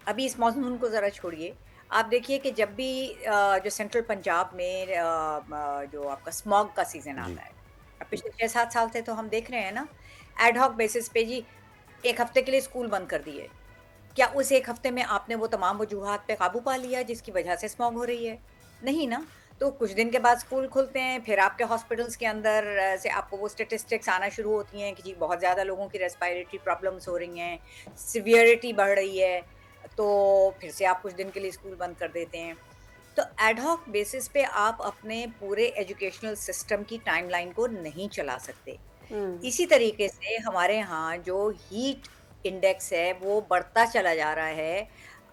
अभी इस मानसून को ज़रा छोड़िए, आप देखिए कि जब भी जो सेंट्रल पंजाब में जो आपका स्मॉग का सीज़न आता है, अब पिछले 6-7 साल से तो हम देख रहे हैं ना, एड हॉक बेसिस पे जी 1 हफ्ते के लिए स्कूल बंद कर दिए। क्या उस 1 हफ्ते में आपने वो तमाम वजूहात पे काबू पा लिया जिसकी वजह से स्मॉग हो रही है? नहीं ना। तो कुछ दिन के बाद स्कूल खुलते हैं, फिर आपके हॉस्पिटल्स के अंदर से आपको वो स्टैटिस्टिक्स आना शुरू होती हैं कि जी बहुत ज़्यादा लोगों की रेस्पिरेटरी प्रॉब्लम्स हो रही हैं, सिवियरिटी बढ़ रही है, तो फिर से आप कुछ दिन के लिए स्कूल बंद कर देते हैं। तो एड हॉक बेसिस पे आप अपने पूरे एजुकेशनल सिस्टम की टाइमलाइन को नहीं चला सकते। इसी तरीके से हमारे यहाँ जो हीट इंडेक्स है वो बढ़ता चला जा रहा है,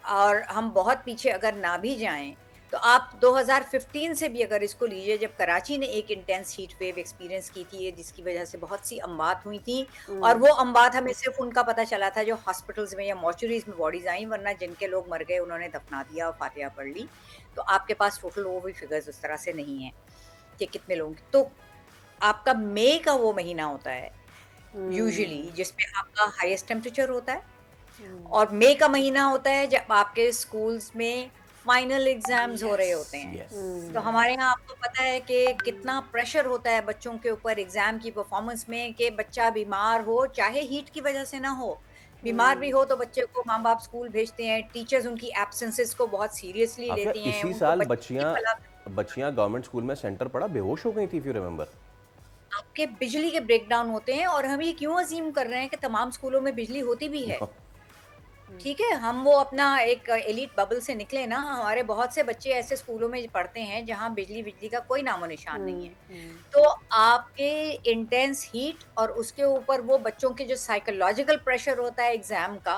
और हम बहुत पीछे अगर ना भी जाएं तो आप 2015 से भी अगर इसको लीजिए, जब कराची ने एक इंटेंस हीट वेव एक्सपीरियंस की थी जिसकी वजह से बहुत सी अमवात हुई थी, और वो अमवात हमें सिर्फ उनका पता चला था जो हॉस्पिटल्स में या मॉर्चुरीज में बॉडीज आई, वरना जिनके लोग मर गए उन्होंने दफना दिया और फातिहा पढ़ ली। तो आपके पास टोटल वो भी फिगर्स उस तरह से नहीं है कि कितने लोगों की। तो आपका मई का वो महीना होता है यूजुअली जिसमें आपका हाईएस्ट टेम्परेचर होता है, और मई का महीना होता है जब आपके स्कूल्स में फाइनल एग्जाम्स हो रहे होते हैं। तो हमारे यहाँ आपको पता है कि कितना प्रेशर होता है बच्चों के ऊपर एग्जाम की परफॉर्मेंस में, कि बच्चा बीमार हो, चाहे हीट की वजह से ना हो, बीमार भी हो तो बच्चे को माँ बाप स्कूल भेजते हैं, टीचर्स उनकी एब्सेंसेस को बहुत सीरियसली लेती हैं। इसी साल बच्चियां गवर्नमेंट स्कूल में सेंटर पड़ा बेहोश हो गई थी, इफ यू रिमेंबर। आपके बिजली के ब्रेकडाउन होते हैं, और हम ये क्यों अजीम कर रहे हैं कि तमाम स्कूलों में बिजली होती भी है। ठीक है, हम वो अपना एक एलीट बबल से निकले ना। हमारे बहुत से बच्चे ऐसे स्कूलों में पढ़ते हैं जहाँ बिजली का कोई नामो निशान नहीं है। तो आपके इंटेंस हीट और उसके ऊपर वो बच्चों के जो साइकोलॉजिकल प्रेशर होता है एग्जाम का,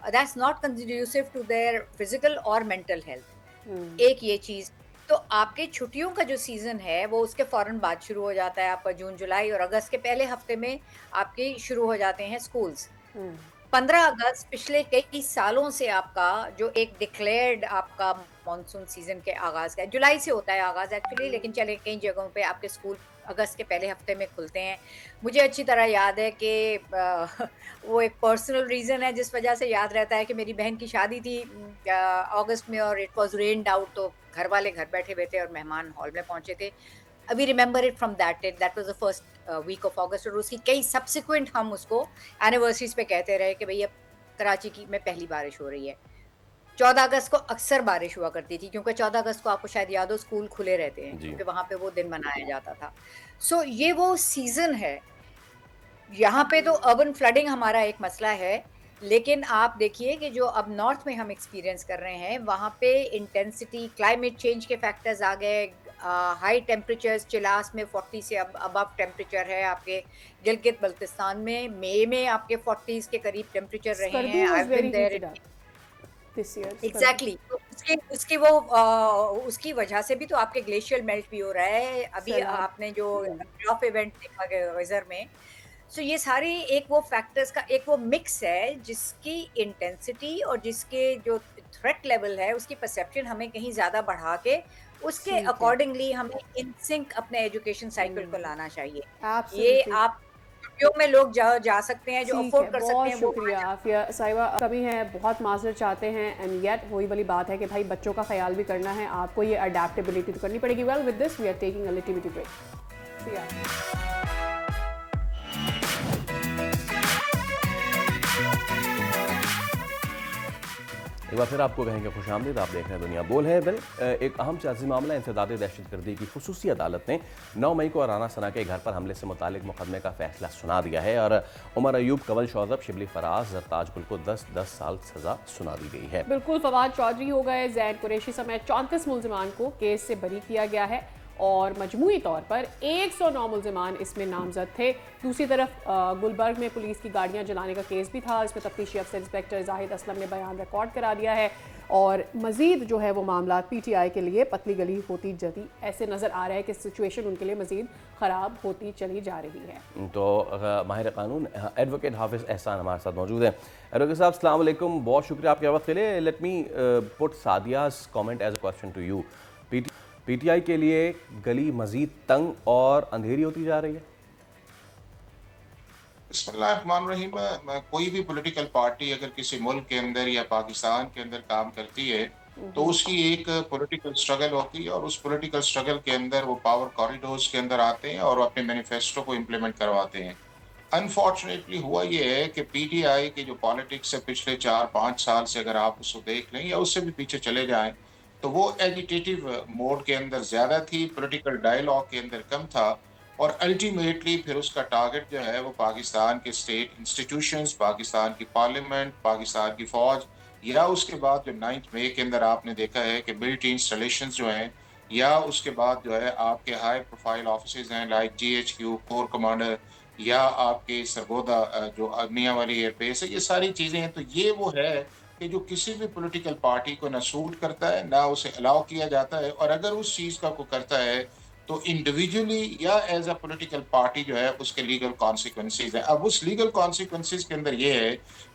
that's not conducive to their physical और मेंटल हेल्थ। एक ये चीज। तो आपके छुट्टियों का जो सीजन है वो उसके फौरन बाद शुरू हो जाता है। आपका जून जुलाई और अगस्त के पहले हफ्ते में आपके शुरू हो जाते हैं स्कूल्स। 15 अगस्त पिछले कई सालों से आपका जो एक डिक्लेयर्ड आपका मॉनसून सीजन के आगाज का, जुलाई से होता है आगाज एक्चुअली, लेकिन चले कई जगहों पे आपके स्कूल अगस्त के पहले हफ्ते में खुलते हैं। मुझे अच्छी तरह याद है कि वो एक पर्सनल रीजन है जिस वजह से याद रहता है कि मेरी बहन की शादी थी अगस्त में और इट वाज रेन्ड आउट, तो घर वाले घर बैठे हुए थे और मेहमान हॉल में पहुंचे थे। We remember it from that was the first week of August, और उसकी कई सब्सिक्वेंट हम उसको एनिवर्सरीज पे कहते रहे कि भैया कराची की में पहली बारिश हो रही है। 14 अगस्त को अक्सर बारिश हुआ करती थी क्योंकि 14 अगस्त को आपको शायद याद हो स्कूल खुले रहते हैं क्योंकि वहां पे वो दिन मनाया जाता था। सो ये वो सीजन है। यहाँ पे तो अर्बन फ्लडिंग हमारा एक मसला है, लेकिन आप देखिए कि जो अब नॉर्थ में हम एक्सपीरियंस कर रहे हैं वहाँ पे इंटेंसिटी, क्लाइमेट चेंज के फैक्टर्स आ गए। हाई टेम्परेचर्स, चिलास में 40 से अबव टेम्परेचर है। आपके गिलगित बल्तिस्तान में मई में आपके 40s के करीब टेम्परेचर रहे हैं। I've been there exactly. तो उसकी वजह से भी तो आपके ग्लेशियल मेल्ट भी हो रहा है। अभी आपने जो ड्रॉप इवेंट देखा वेदर में, सो ये सारे एक वो फैक्टर्स का एक वो मिक्स है जिसकी इंटेंसिटी और जिसके जो थ्रेट लेवल है उसकी परसेप्शन हमें कहीं ज्यादा बढ़ा के उसके अकॉर्डिंगली हमें इन सिंक अपने एजुकेशन साइकिल को लाना चाहिए। ये आप छुट्टियों में लोग जा सकते हैं, जो अफोर्ड कर सकते हैं। बहुत शुक्रिया आफिया साहिबा। कमी है, बहुत माजर चाहते हैं, एंड येट वही वाली बात है कि भाई बच्चों का ख्याल भी करना है, आपको ये अडेप्टेबिलिटी तो करनी पड़ेगी। Well with this we are taking a little bit break. एक बार फिर आपको कहेंगे खुशामदीद। आप देख रहे हैं दुनिया बोल है। बिल एक अहम सियासी मामला इंसदाद दहशतगर्दी की खुसूसी अदालत ने 9 मई को राना सना के घर पर हमले से मुतालिक मुकदमे का फैसला सुना दिया है और उमर अयूब, कंवल शौजब, शिबली फराज, जरताज गुल को 10-10 साल सजा सुना दी गई है। बिल्कुल, फवाद चौधरी हो गए, जैद कुरैशी समेत 34 मुलजिमान को केस से बरी किया गया है और मजमूई तौर पर 109 मुलजिमान इसमें नामजद थे। दूसरी तरफ गुलबर्ग में पुलिस की गाड़ियां जलाने का केस भी था। इसमें तफ्तीशी अफसर इंस्पेक्टर जाहिद असलम ने बयान रिकॉर्ड करा दिया है और मजीद जो है वो मामला PTI के लिए पतली गली होती जदी ऐसे नज़र आ रहा है कि सिचुएशन उनके लिए मजीद ख़राब होती चली जा रही है। तो माहिर कानून एडवोकेट हाफिज़ एहसान हमारे साथ मौजूद हैं। एडवोकेट साहब अस्सलाम वालेकुम, बहुत शुक्रिया आपके वक्त के लिए। Let me put Sadia's comment as a question to you. PTI के लिए गली मजीद तंग और अंधेरी होती जा रही है? बिस्मिल्लाहिर्रहमानिर्रहीम। कोई भी पॉलिटिकल पार्टी अगर किसी मुल्क के अंदर या पाकिस्तान के अंदर काम करती है तो उसकी एक पॉलिटिकल स्ट्रगल होती है और उस पॉलिटिकल स्ट्रगल के अंदर वो पावर कॉरिडोर्स के अंदर आते हैं और अपने मैनिफेस्टो को इम्प्लीमेंट करवाते हैं। अनफॉर्चुनेटली हुआ ये है कि PTI की जो पॉलिटिक्स है पिछले 4-5 साल से अगर आप उसको देख लें या उससे भी पीछे चले जाएं तो वो एजिटेटिव मोड के अंदर ज़्यादा थी, पॉलिटिकल डायलॉग के अंदर कम था और अल्टीमेटली फिर उसका टारगेट जो है वो पाकिस्तान के स्टेट इंस्टीट्यूशंस, पाकिस्तान की पार्लियामेंट, पाकिस्तान की फ़ौज या उसके बाद जो 9 मई के अंदर आपने देखा है कि मिलिट्री इंस्टॉलेशंस जो हैं या उसके बाद जो है आपके हाई प्रोफाइल ऑफिसेज हैं लाइक GHQ, कोर कमांडर या आपके सरगोदा जो अग्निया वाली एयरबेस है, ये सारी चीज़ें हैं। तो ये वो है कि जो किसी भी पॉलिटिकल पार्टी को ना सूट करता है ना उसे अलाउ किया जाता है और अगर उस चीज़ का कोई करता है तो इंडिविजुअली या एज अ पॉलिटिकल पार्टी जो है उसके लीगल कॉन्सिक्वेंसेज है। अब उस लीगल कॉन्सिक्वेंसेज के अंदर ये है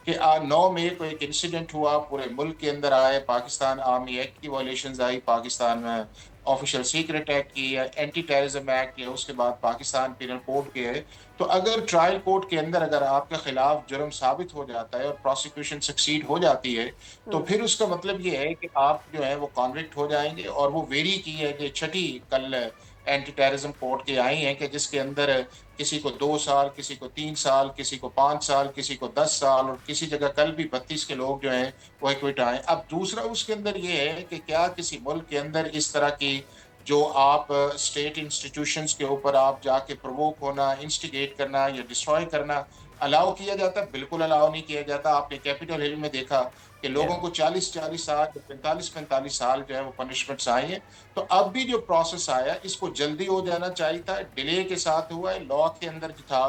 कि 9 मई को एक इंसिडेंट हुआ, पूरे मुल्क के अंदर आए, पाकिस्तान आर्मी एक्ट की वायलेशंस आई, पाकिस्तान में ऑफिशियल सीक्रेट एक्ट की या एंटी टेररिज्म एक्ट या उसके बाद पाकिस्तान पीनल कोड के है। तो अगर ट्रायल कोर्ट के अंदर अगर आपके खिलाफ जुर्म साबित हो जाता है और प्रोसिक्यूशन सक्सीड हो जाती है तो फिर उसका मतलब ये है कि आप जो है वो कॉन्विक्ट हो जाएंगे और वो वेरी की है कि छठी कल एंटी टेररिज्म कोर्ट के आई हैं कि जिसके अंदर किसी को 2 साल, किसी को 3 साल, किसी को 5 साल, किसी को 10 साल और किसी जगह कल भी 32 के लोग जो हैं वो एक्विट आए। अब दूसरा उसके अंदर ये है कि क्या किसी मुल्क के अंदर इस तरह की जो आप स्टेट इंस्टीट्यूशंस के ऊपर आप जाके प्रोवोक होना, इंस्टिगेट करना या डिस्ट्रॉय करना अलाउ किया जाता है? बिल्कुल अलाउ नहीं किया जाता। आपने कैपिटल हिल में देखा कि लोगों को 40-40 साल, 45-45 साल जो है वो पनिशमेंट्स आई हैं। तो अब भी जो प्रोसेस आया इसको जल्दी हो जाना चाहिए था, डिले के साथ हुआ है। लॉ के अंदर जो था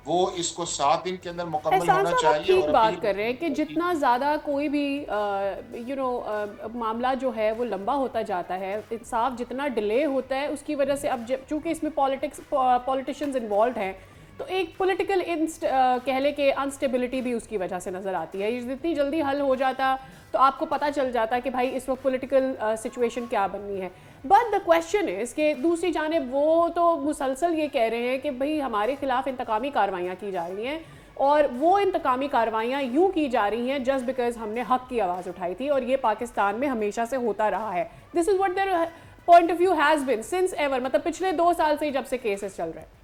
वो इसको 7 दिन के अंदर मुकम्मल एहसान होना साहब, आप चाहिए। ठीक और बात कर रहे हैं कि जितना ज़्यादा कोई भी मामला जो है वो लंबा होता जाता है, इंसाफ जितना डिले होता है, उसकी वजह से अब चूँकि इसमें पॉलिटिशियंस इन्वॉल्व हैं, तो एक पॉलिटिकल कह ले कि अनस्टेबिलिटी भी उसकी वजह से नज़र आती है। ये जितनी जल्दी हल हो जाता तो आपको पता चल जाता कि भाई इस वक्त पॉलिटिकल सिचुएशन क्या बननी है। बट द क्वेश्चन इज़ कि दूसरी जानिब वो तो मुसलसल ये कह रहे हैं कि भाई हमारे खिलाफ इंतकामी कार्रवाइयाँ की जा रही हैं, और वो इंतकामी कार्रवाइयाँ यूँ की जा रही हैं जस्ट बिकॉज हमने हक़ की आवाज़ उठाई थी, और ये पाकिस्तान में हमेशा से होता रहा है। This is what their point of view has been since ever, मतलब पिछले 2 साल से जब से केसेस चल रहे हैं।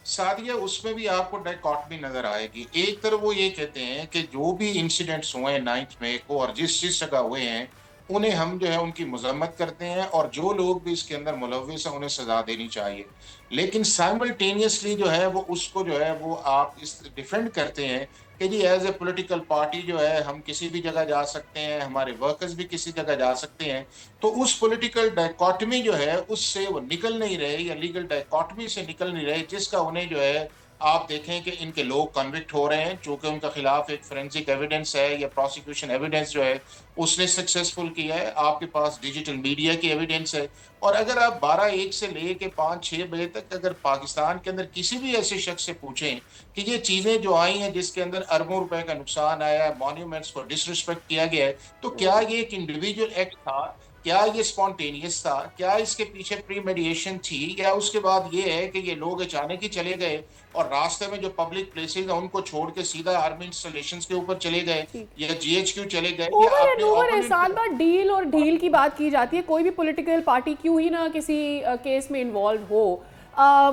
सादिया, उसमें भी आपको डायकॉटमी नजर आएगी। एक तरफ वो ये कहते हैं कि जो भी इंसिडेंट्स हुए हैं 9 मई को और जिस जिस जगह हुए हैं उन्हें हम जो है उनकी मजम्मत करते हैं, और जो लोग भी इसके अंदर मुलव्विस हैं उन्हें सजा देनी चाहिए। लेकिन साइमल्टेनियसली जो है वो उसको जो है वो आप इस डिफेंड करते हैं कि जी एज ए पॉलिटिकल पार्टी जो है हम किसी भी जगह जा सकते हैं, हमारे वर्कर्स भी किसी जगह जा सकते हैं। तो उस पॉलिटिकल डायकॉटमी जो है उससे वो निकल नहीं रहे, या लीगल डायकॉटमी से निकल नहीं रहे, जिसका उन्हें जो है आप देखें कि इनके लोग कन्विक्ट हो रहे हैं, चूंकि उनका खिलाफ एक फोरेंसिक एविडेंस है या प्रोसिक्यूशन एविडेंस जो है उसने सक्सेसफुल किया है। आपके पास डिजिटल मीडिया की एविडेंस है। और अगर आप 12-1 से लेके 5-6 बजे तक अगर पाकिस्तान के अंदर किसी भी ऐसे शख्स से पूछें कि ये चीजें जो आई हैं जिसके अंदर अरबों रुपए का नुकसान आया है, मॉन्यूमेंट्स को डिसरिस्पेक्ट किया गया है, तो क्या ये एक इंडिविजुअल एक्ट था, क्या ये स्पॉन्टेनियस था, क्या इसके पीछे प्रीमेडिएशन थी, या उसके बाद ये है कि ये लोग अचानक ही चले गए और रास्ते में जो पब्लिक प्लेसेस हैं उनको छोड़ के सीधा आर्मी इंस्टॉलेशंस के ऊपर चले गए या जीएचक्यू चले गए, या ओवर एंड अपने ओवर opponent एहसान बात डील और ढील की बात की जाती है। कोई भी पॉलिटिकल पार्टी क्यों ही ना किसी केस में इन्वॉल्व हो,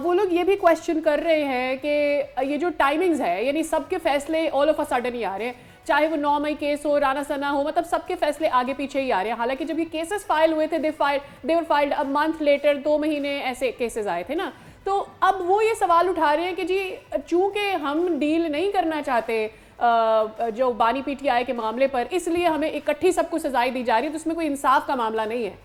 वो लोग ये भी क्वेश्चन कर रहे हैं कि ये जो टाइमिंग्स है, यानी सबके फैसले ऑल ऑफ अ सडन ही आ रहे हैं, चाहे वो 9 मई केस हो, राना सना हो, मतलब सबके फैसले आगे पीछे ही आ रहे हैं। हालांकि जब ये केसेस फाइल हुए थे, देवर फाइल्ड अ मंथ लेटर, 2 महीने ऐसे केसेस आए थे ना, तो अब वो ये सवाल उठा रहे हैं कि जी चूंकि हम डील नहीं करना चाहते जो बानी पीटीआई के मामले पर, इसलिए हमें इकट्ठी सबको सजाएं दी जा रही है, तो उसमें कोई इंसाफ का मामला नहीं है।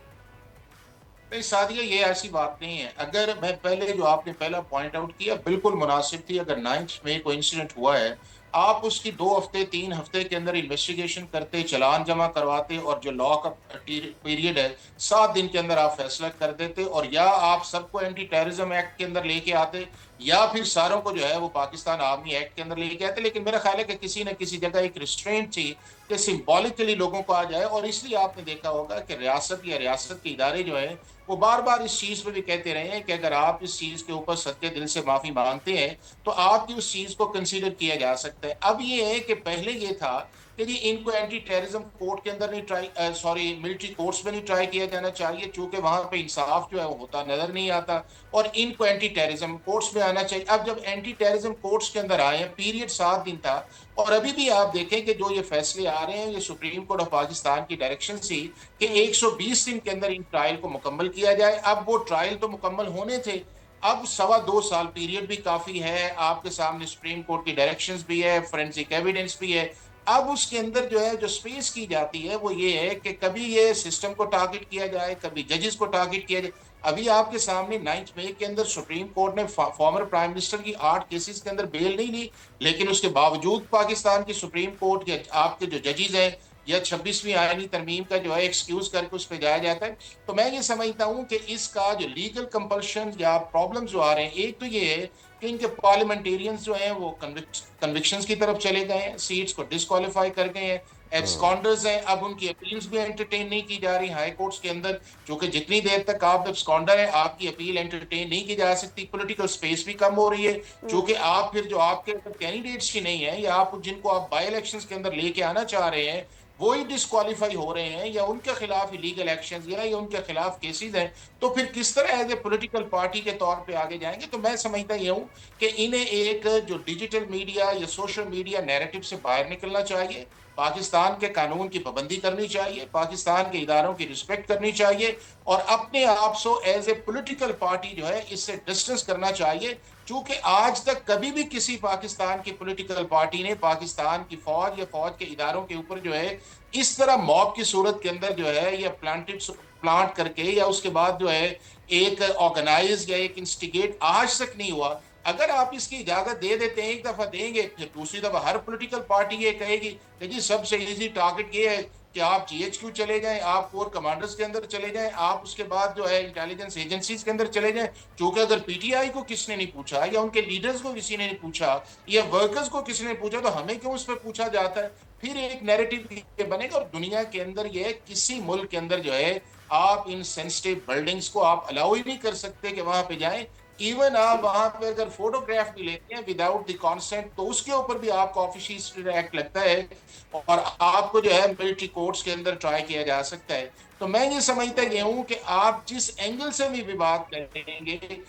नहीं सादिया, ये ऐसी बात नहीं है। अगर मैं पहले जो आपने पहला पॉइंट आउट किया बिल्कुल मुनासिब थी। अगर 9 मई को इंसिडेंट हुआ है, आप उसकी 2 हफ्ते 3 हफ्ते के अंदर इन्वेस्टिगेशन करते, चलान जमा करवाते, और जो लॉ का पीरियड है 7 दिन के अंदर आप फैसला कर देते, और या आप सबको एंटी टेररिज्म एक्ट के अंदर लेके आते, या फिर सारों को जो है वो पाकिस्तान आर्मी एक्ट के अंदर लेके आते। लेकिन मेरा ख्याल है कि किसी न किसी जगह एक रिस्ट्रेंट थी कि सिंबॉलिकली लोगों को आ जाए। और इसलिए आपने देखा होगा कि रियासत या रियासत के इदारे जो है वो बार बार इस चीज पे भी कहते रहे हैं कि अगर आप इस चीज के ऊपर सच्चे दिल से माफी मांगते हैं तो आपकी उस चीज को कंसीडर किया जा सकता है। अब ये है कि पहले ये था कि जी इनको एंटी टेररिज्म कोर्ट के अंदर नहीं मिलिट्री कोर्ट्स में नहीं ट्राई किया जाना चाहिए, चूंकि वहां पे इंसाफ जो है वो होता नजर नहीं आता, और इनको एंटी टेररिज्म कोर्ट्स में आना चाहिए। अब जब एंटी टेररिज्म कोर्ट्स के अंदर आए हैं, पीरियड 7 दिन था, और अभी भी आप देखें कि जो ये फैसले आ रहे हैं, ये सुप्रीम कोर्ट ऑफ पाकिस्तान की डायरेक्शन थी कि 120 दिन के अंदर इन ट्रायल को मुकम्मल किया जाए। अब वो ट्रायल तो मुकम्मल होने थे, अब 2.25 साल पीरियड भी काफी है, आपके सामने सुप्रीम कोर्ट की डायरेक्शंस भी है, फोरेंसिक एविडेंस भी है। अब उसके अंदर जो है जो स्पेस की जाती है वो ये है कि कभी ये सिस्टम को टारगेट किया जाए, कभी जजेस को टारगेट किया जाए। अभी आपके सामने 9 मई के अंदर सुप्रीम कोर्ट ने फॉर्मर प्राइम मिनिस्टर की 8 केसेस के अंदर बेल नहीं ली, लेकिन उसके बावजूद पाकिस्तान की सुप्रीम कोर्ट या आपके जो जजेस हैं या 26वीं आईनी तरमीम का जो है एक्सक्यूज करके उस पर जाया जाता है। तो मैं ये समझता हूँ कि इसका जो लीगल कंपल्शन या प्रॉब्लम जो आ रहे हैं, एक तो ये है कि इनके पार्लियामेंटेरियंस जो हैं वो कन्विक्शंस की तरफ चले गए हैं, सीट्स को डिस्क्वालीफाई कर गए हैं, एब्सकॉन्डर्स हैं, अब उनकी अपील्स भी एंटरटेन नहीं की जा रही हाई कोर्ट्स के अंदर, क्योंकि जितनी देर तक आप एब्सकॉन्डर हैं आपकी अपील एंटरटेन नहीं की जा सकती। पॉलिटिकल स्पेस भी कम हो रही है, क्योंकि आप फिर जो आपके कैंडिडेट्स की नहीं है या आप जिनको आप बाई इलेक्शंस के अंदर लेके आना चाह रहे हैं वो ही डिस्क्वालीफाई हो रहे हैं, या उनके खिलाफ इलीगल एक्शंस या उनके खिलाफ केसेस हैं, तो फिर किस तरह एज ए पॉलिटिकल पार्टी के तौर पे आगे जाएंगे। तो मैं समझता ये हूँ कि इन्हें एक जो डिजिटल मीडिया या सोशल मीडिया नैरेटिव से बाहर निकलना चाहिए, पाकिस्तान के कानून की पाबंदी करनी चाहिए, पाकिस्तान के इदारों की रिस्पेक्ट करनी चाहिए, और अपने आप को एज ए पॉलिटिकल पार्टी जो है इससे डिस्टेंस करना चाहिए। क्योंकि आज तक कभी भी किसी पाकिस्तान की पॉलिटिकल पार्टी ने पाकिस्तान की फौज या फौज के इदारों के ऊपर जो है इस तरह मॉब की सूरत के अंदर जो है या प्लांट करके या उसके बाद जो है एक ऑर्गेनाइज या एक इंस्टिगेट आज तक नहीं हुआ अगर आप इसकी इजाजत दे देते हैं, एक दफा देंगे, फिर दूसरी दफा हर पॉलिटिकल पार्टी ये कहेगी कि जी सबसे इजी टारगेट ये है कि आप GHQ चले जाएं, आप कोर कमांडर्स के अंदर चले जाएं, आप उसके बाद जो है इंटेलिजेंस एजेंसीज के अंदर चले जाएं। क्योंकि अगर PTI को किसने नहीं पूछा या उनके लीडर्स को किसी ने नहीं पूछा या वर्कर्स को किसी ने पूछा, तो हमें क्यों उस पर पूछा जाता है? फिर एक नैरेटिव ये बनेगा। और दुनिया के अंदर ये किसी मुल्क के अंदर जो है आप इन सेंसिटिव बिल्डिंग्स को आप अलाउ ही नहीं कर सकते कि वहां पे जाएं। इवन आप वहां पे अगर फोटोग्राफ भी लेते हैं विदाउट द कंसेंट, तो उसके ऊपर भी आपको ऑफिशियल एक्ट लगता है और आपको जो है मिलिट्री कोर्ट्स के अंदर ट्राई किया जा सकता है। तो मैं ये समझता ये हूं कि आप जिस एंगल से भी बात करेंगे,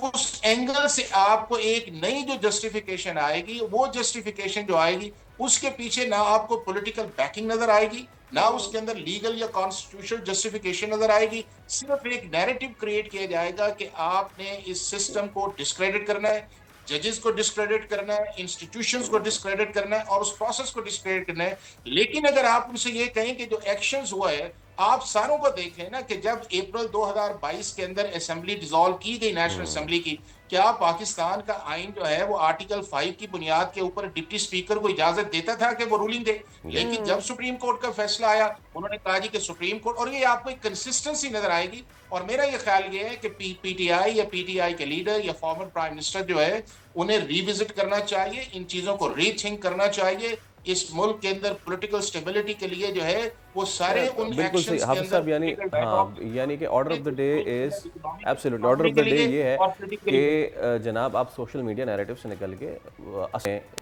उस एंगल से आपको एक नई जो जस्टिफिकेशन आएगी, वो जस्टिफिकेशन जो आएगी उसके पीछे ना आपको पॉलिटिकल बैकिंग नजर आएगी, ना उसके अंदर लीगल या कॉन्स्टिट्यूशनल जस्टिफिकेशन नजर आएगी। सिर्फ एक नैरेटिव क्रिएट किया जाएगा कि आपने इस सिस्टम को डिस्क्रेडिट करना है, जजेस को डिस्क्रेडिट करना है, इंस्टीट्यूशंस को डिस्क्रेडिट करना है और उस प्रोसेस को डिस्क्रेडिट करना है। लेकिन अगर आप उनसे ये कहें कि जो एक्शंस हुआ है, आप सारों को देखें ना कि जब अप्रैल 2022 के अंदर असेंबली डिसॉल्व की गई, नेशनल असेंबली की, क्या पाकिस्तान का आइन जो है वो आर्टिकल 5 की बुनियाद के ऊपर डिप्टी स्पीकर को इजाजत देता था कि वो रूलिंग दे? लेकिन जब सुप्रीम कोर्ट का फैसला आया, उन्होंने कहा जी कि सुप्रीम कोर्ट, और ये आपको एक कंसिस्टेंसी नजर आएगी। और मेरा ये ख्याल ये है कि PTI या PTI के लीडर या फॉर्मर प्राइम मिनिस्टर जो है, उन्हें रिविजिट करना चाहिए, इन चीजों को रीथिंक करना चाहिए। इस मुल्क के अंदर पॉलिटिकल स्टेबिलिटी के लिए जो है वो सारे उन बिल्कुल सही एक्शंस के हाफिज साहब, अंदर यानी कि order of the day is absolutely order of the day ये है कि जनाब आप सोशल मीडिया नैरेटिव से निकल के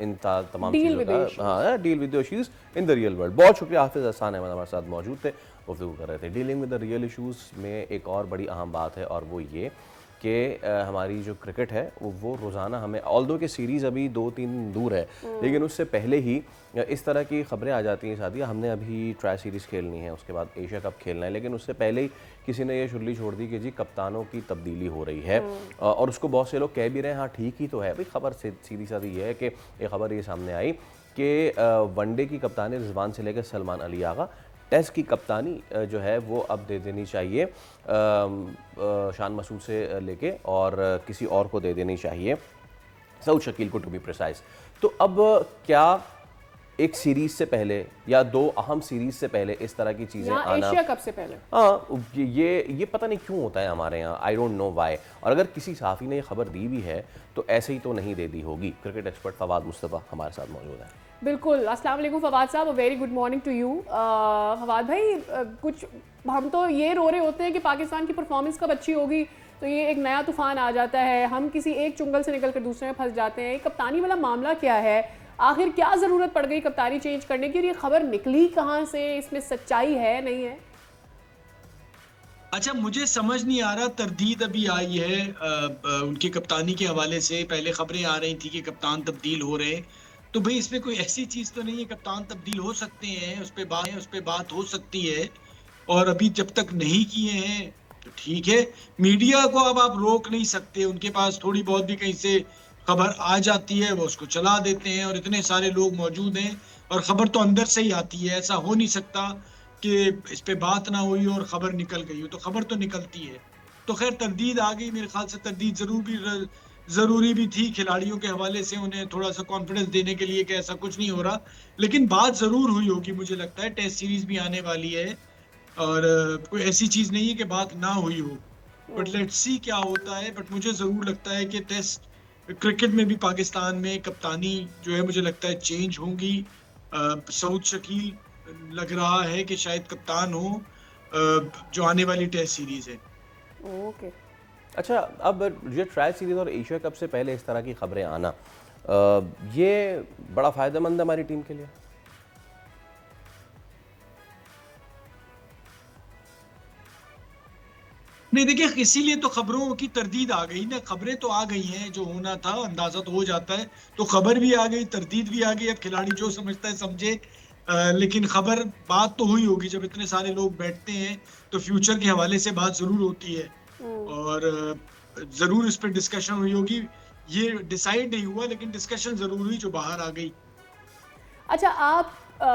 इन तमाम चीज़ों का deal with the issues in the real world. बहुत शुक्रिया हाफिज हसन अहमद हमारे साथ मौजूद थे, गुफ्तगू कर रहे थे। Dealing with the real issues में एक और बड़ी अहम बात है और वो ये कि हमारी जो क्रिकेट है वो रोज़ाना हमें, ऑल्दो कि सीरीज़ अभी 2-3 दूर है, लेकिन उससे पहले ही इस तरह की ख़बरें आ जाती हैं। साथिया हमने अभी ट्राई सीरीज़ खेलनी है, उसके बाद एशिया कप खेलना है, लेकिन उससे पहले ही किसी ने ये शुर्ली छोड़ दी कि जी कप्तानों की तब्दीली हो रही है। और उसको बहुत से लोग कह भी रहे हैं हाँ ठीक ही तो है भाई। खबर सीधी सादी ये है कि ये खबर ये सामने आई कि वनडे की कप्तानी रिजवान से लेकर सलमान अली आगा, टेस्ट की कप्तानी जो है वो अब दे देनी चाहिए शान मसूद से लेके और किसी और को दे देनी चाहिए, सऊद शकील को टू बी प्रिसाइज। तो अब क्या एक सीरीज से पहले या 2 अहम सीरीज से पहले इस तरह की चीज़ें आना, एशिया कप से पहले, हाँ ये पता नहीं क्यों होता है हमारे यहाँ, आई डोंट नो वाई। और अगर किसी सहाफ़ी ने ये खबर दी भी है तो ऐसे ही तो नहीं दे दी होगी। क्रिकेट एक्सपर्ट फवाद मुस्तफ़ा हमारे साथ मौजूद है। बिल्कुल, अस्सलाम वालेकुम फवाद साहब, very good morning to you. Fawad भाई, कुछ हम तो ये रो रहे होते हैं कि पाकिस्तान की परफॉर्मेंस कब अच्छी होगी, तो ये एक नया तूफान आ जाता है, हम किसी एक चुंगल से निकल कर दूसरे में फंस जाते हैं। कप्तानी वाला मामला क्या है, आखिर क्या ज़रूरत पड़ गई कप्तानी चेंज करने की, और ये खबर निकली कहाँ से, इसमें सच्चाई है नहीं है? अच्छा, मुझे समझ नहीं आ रहा, तरदीद अभी आई है उनकी कप्तानी के हवाले से। पहले खबरें आ रही थी कि कप्तान तब्दील हो रहे हैं, तो भाई इसमें कोई ऐसी चीज़ तो नहीं है, कप्तान तब्दील हो सकते हैं, उस पर बात हो सकती है। और अभी जब तक नहीं किए हैं तो ठीक है, मीडिया को अब आप रोक नहीं सकते, उनके पास थोड़ी बहुत भी कहीं से खबर आ जाती है वो उसको चला देते हैं, और इतने सारे लोग मौजूद हैं और खबर तो अंदर से ही आती है। ऐसा हो नहीं सकता कि इस पे बात ना हुई और खबर निकल गई हो, तो खबर तो निकलती है। तो खैर तरदीद आ गई, मेरे ख्याल से तरदीद ज़रूरी भी थी खिलाड़ियों के हवाले से, उन्हें थोड़ा सा कॉन्फिडेंस देने के लिए कि ऐसा कुछ नहीं हो रहा। लेकिन बात ज़रूर हुई होगी, मुझे लगता है टेस्ट सीरीज़ भी आने वाली है और कोई ऐसी चीज़ नहीं है कि बात ना हुई हो, बट लेट्स सी क्या होता है। बट मुझे ज़रूर लगता है कि टेस्ट क्रिकेट में भी पाकिस्तान में कप्तानी जो है मुझे लगता है चेंज होंगी। सऊद शकील लग रहा है कि शायद कप्तान हो जो आने वाली टेस्ट सीरीज़ है। ओके, अच्छा, अब ये ट्रायल सीरीज़ और एशिया कप से पहले इस तरह की खबरें आना, ये बड़ा फ़ायदेमंद है हमारी टीम के लिए? नहीं, देखिए इसीलिए तो खबरों की तरदीद आ गई ना, खबरें तो आ गई हैं, जो होना था अंदाजा तो हो जाता है, तो खबर भी आ गई, तरदीद भी आ गई। अब खिलाड़ी जो समझता है समझे, लेकिन खबर बात तो हुई होगी। जब इतने सारे लोग बैठते हैं तो फ्यूचर के हवाले से बात जरूर होती है और जरूर इस पर डिस्कशन हुई होगी। ये डिसाइड नहीं हुआ लेकिन डिस्कशन जरूर हुई जो बाहर आ गई। अच्छा, आप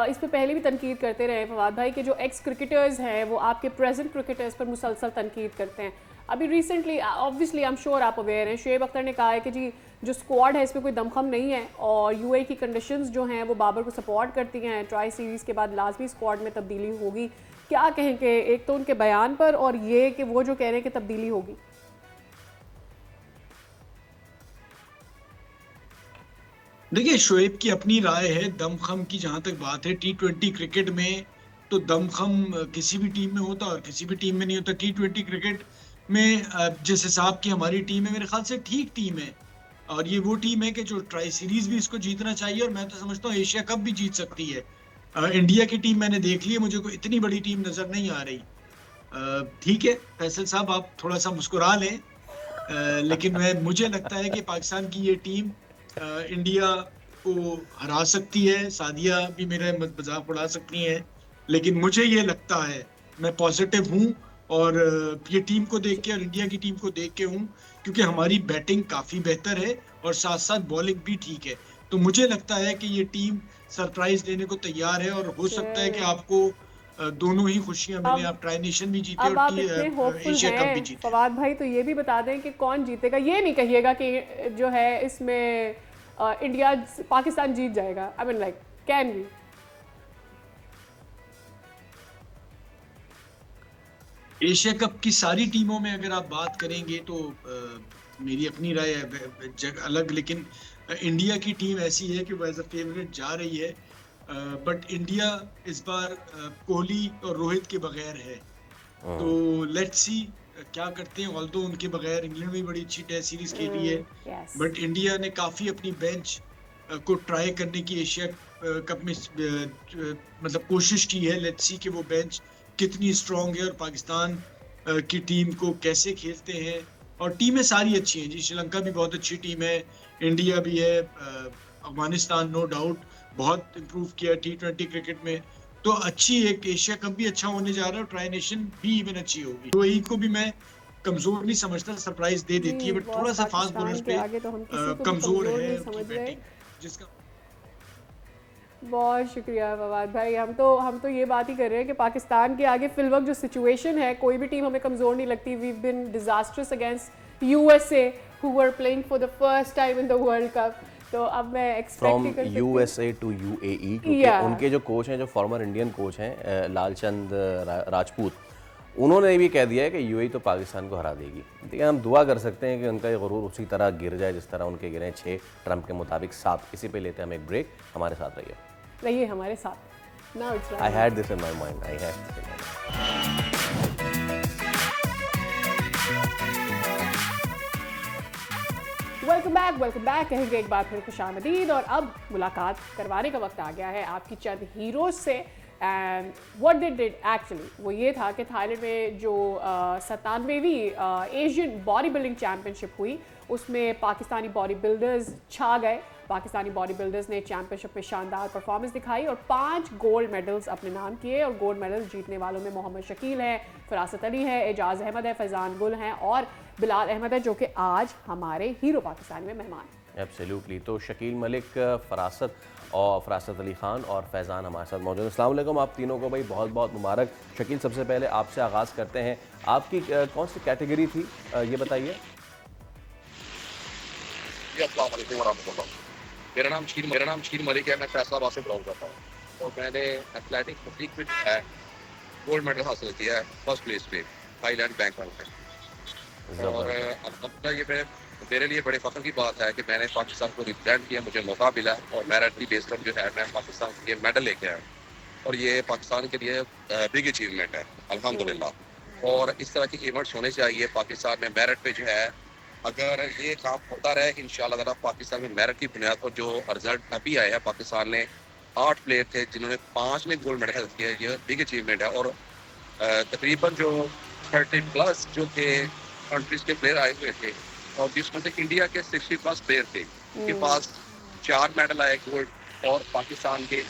इस पे पहले भी तनकीद करते रहे फवाद भाई कि जो एक्स क्रिकेटर्स हैं वो आपके प्रेजेंट क्रिकेटर्स पर मुसलसल तनकीद करते हैं। अभी recently obviously I am sure आप अवेयर हैं, शुएब अख्तर ने कहा है कि जी जो स्क्वाड है इसमें कोई दमखम नहीं है और यूएई की कंडीशंस जो हैं वो बाबर को सपोर्ट करती हैं, ट्राई सीरीज़ के बाद लाजमी स्क्वाड में तब्दीली होगी। क्या कहेंगे एक तो उनके बयान पर और ये कि वो जो कह रहे हैं कि तब्दीली होगी? देखिए, शुएब की अपनी राय है। दमखम की जहां तक बात है, T20 क्रिकेट में तो दमखम किसी भी टीम में होता और किसी भी टीम में नहीं होता। T20 क्रिकेट में जिस हिसाब की हमारी टीम है, मेरे ख्याल से ठीक टीम है और ये वो टीम है कि जो ट्राई सीरीज भी इसको जीतना चाहिए और मैं तो समझता हूँ एशिया कप भी जीत सकती है। इंडिया की टीम मैंने देख ली है, मुझे कोई इतनी बड़ी टीम नजर नहीं आ रही। ठीक है फैसल साहब, आप थोड़ा सा मुस्कुरा लें, लेकिन मुझे लगता है कि पाकिस्तान की ये टीम इंडिया को हरा सकती है। सादिया भी मेरा मजाक उड़ा सकती है, लेकिन मुझे ये लगता है, मैं पॉजिटिव हूँ और ये टीम को देख के और इंडिया की टीम को देख के हूँ, क्योंकि हमारी बैटिंग काफ़ी बेहतर है और साथ साथ बॉलिंग भी ठीक है। तो मुझे लगता है कि ये टीम सरप्राइज देने को तैयार है और हो सकता है कि आपको दोनों ही खुशियां मिले। आप ट्राई नेशन भी जीते और एशिया कप भी जीते। फवाद भाई तो ये भी बता दें कि कौन जीतेगा, ये नहीं कहिएगा कि जो है इसमें इंडिया पाकिस्तान जीत जाएगा। I mean like can be. Asia cup की सारी टीमों में अगर आप बात करेंगे तो मेरी अपनी राय है अलग, लेकिन इंडिया की टीम ऐसी है कि वो एज अ फेवरेट जा रही है। बट इंडिया इस बार कोहली और रोहित के बगैर है, तो लेट्स सी क्या करते हैं। ऑल्दो उनके बगैर इंग्लैंड भी बड़ी अच्छी टेस्ट सीरीज खेली है, बट इंडिया ने काफ़ी अपनी बेंच को ट्राई करने की एशिया कप में मतलब कोशिश की है। लेट्स सी कि वो बेंच कितनी स्ट्रॉन्ग है और पाकिस्तान की टीम को कैसे खेलते हैं। और टीमें सारी अच्छी हैं जी, श्रीलंका भी बहुत अच्छी टीम है, इंडिया भी है, अफगानिस्तान नो डाउट बहुत इम्प्रूव किया T20 क्रिकेट में। तो अच्छी एक एशिया कप भी अच्छा होने जा रहा है और ट्राई नेशन भी इवन अच्छी होगी। तो यही को भी मैं कमजोर नहीं समझता, सरप्राइज दे देती है, बट थोड़ा सा फास्ट बॉलर्स पे कमजोर है उनकी बैटिंग, जिसका बहुत शुक्रिया फवाद भाई। हम तो ये बात ही कर रहे हैं कि पाकिस्तान के आगे फिल वक्त जो सिचुएशन है, कोई भी टीम हमें कमज़ोर नहीं लगती। We been disasters against USA who were playing for the first time in the world cup. तो अब मैं एक्सपेक्ट ही कर सकती हूं USA to UAE, क्योंकि उनके जो कोच हैं, जो फॉर्मर इंडियन कोच हैं लालचंद राजपूत, उन्होंने भी कह दिया है कि UAE तो पाकिस्तान को हरा देगी। देखिए, हम दुआ कर सकते हैं कि उनका ये गुरूर उसी तरह गिर जाए जिस तरह उनके गिरे 6, ट्रंप के मुताबिक 7। इसी पे लेते हैं हम एक ब्रेक। हमारे साथ रहिए हमारे साथ। Now it's right. I had this in my mind. I had this in my mind. Welcome back कहेंगे एक बार फिर खुशामदीद। और अब मुलाकात करवाने का वक्त आ गया है आपकी चंद हीरोज से। And what they did actually वो ये था कि थाईलैंड में जो 97वीं एशियन बॉडी बिल्डिंग चैम्पियनशिप हुई, उसमें पाकिस्तानी बॉडी बिल्डर्स छा गए। पाकिस्तानी बॉडी बिल्डर्स ने चैम्पियनशिप में शानदार परफॉर्मेंस दिखाई और 5 गोल्ड मेडल्स अपने नाम किए। और गोल्ड मेडल जीतने वालों में मोहम्मद शकील है, फरासत अली है, एजाज अहमद है, फैजान गुल हैं और बिलाल अहमद है, जो कि आज हमारे हीरो पाकिस्तान में मेहमान हैं। एब्सोल्युटली। तो शकील मलिक, फरासत अली खान और फैज़ान हमारे साथ मौजूद हैं। अस्सलाम वालेकुम आप तीनों को भाई, बहुत बहुत मुबारक। शकील, सबसे पहले आपसे आगाज़ करते हैं। आपकी कौन सी कैटेगरी थी ये बताइए। मेरा नाम शकील मलिक है, मैं फैसलाबाद से बिलोंग करता हूँ और मैंने एथलेटिक तकनीक में गोल्ड मेडल हासिल किया है फर्स्ट प्लेस पे थाईलैंड बैंकॉक में। और ये मेरे लिए बड़े फख्र की बात है कि मैंने पाकिस्तान को रिप्रेजेंट किया, मुझे मौका मिला और मेरिट की बेस पर जो है मैं पाकिस्तान के लिए मेडल लेके आया और ये पाकिस्तान के लिए बिग अचीवमेंट है अल्हम्दुलिल्लाह। और इस तरह के इवेंट्स होने चाहिए पाकिस्तान में। मेरिट पे जो है अगर ये काम होता रहे इंशाल्लाह ताला, पाकिस्तान में मेरिट की बुनियाद पर जो रिजल्ट अभी आया है, पाकिस्तान ने 8 प्लेयर थे जिन्होंने 5 में गोल्ड मेडल हासिल किया, ये बिग अचीवमेंट है। और तकरीबन जो 30+ जो थे कंट्रीज के प्लेयर आए हुए थे और जिसमें से इंडिया के 60+ प्लेयर थे, उनके पास 4 मेडल आए गोल्ड और पाकिस्तान के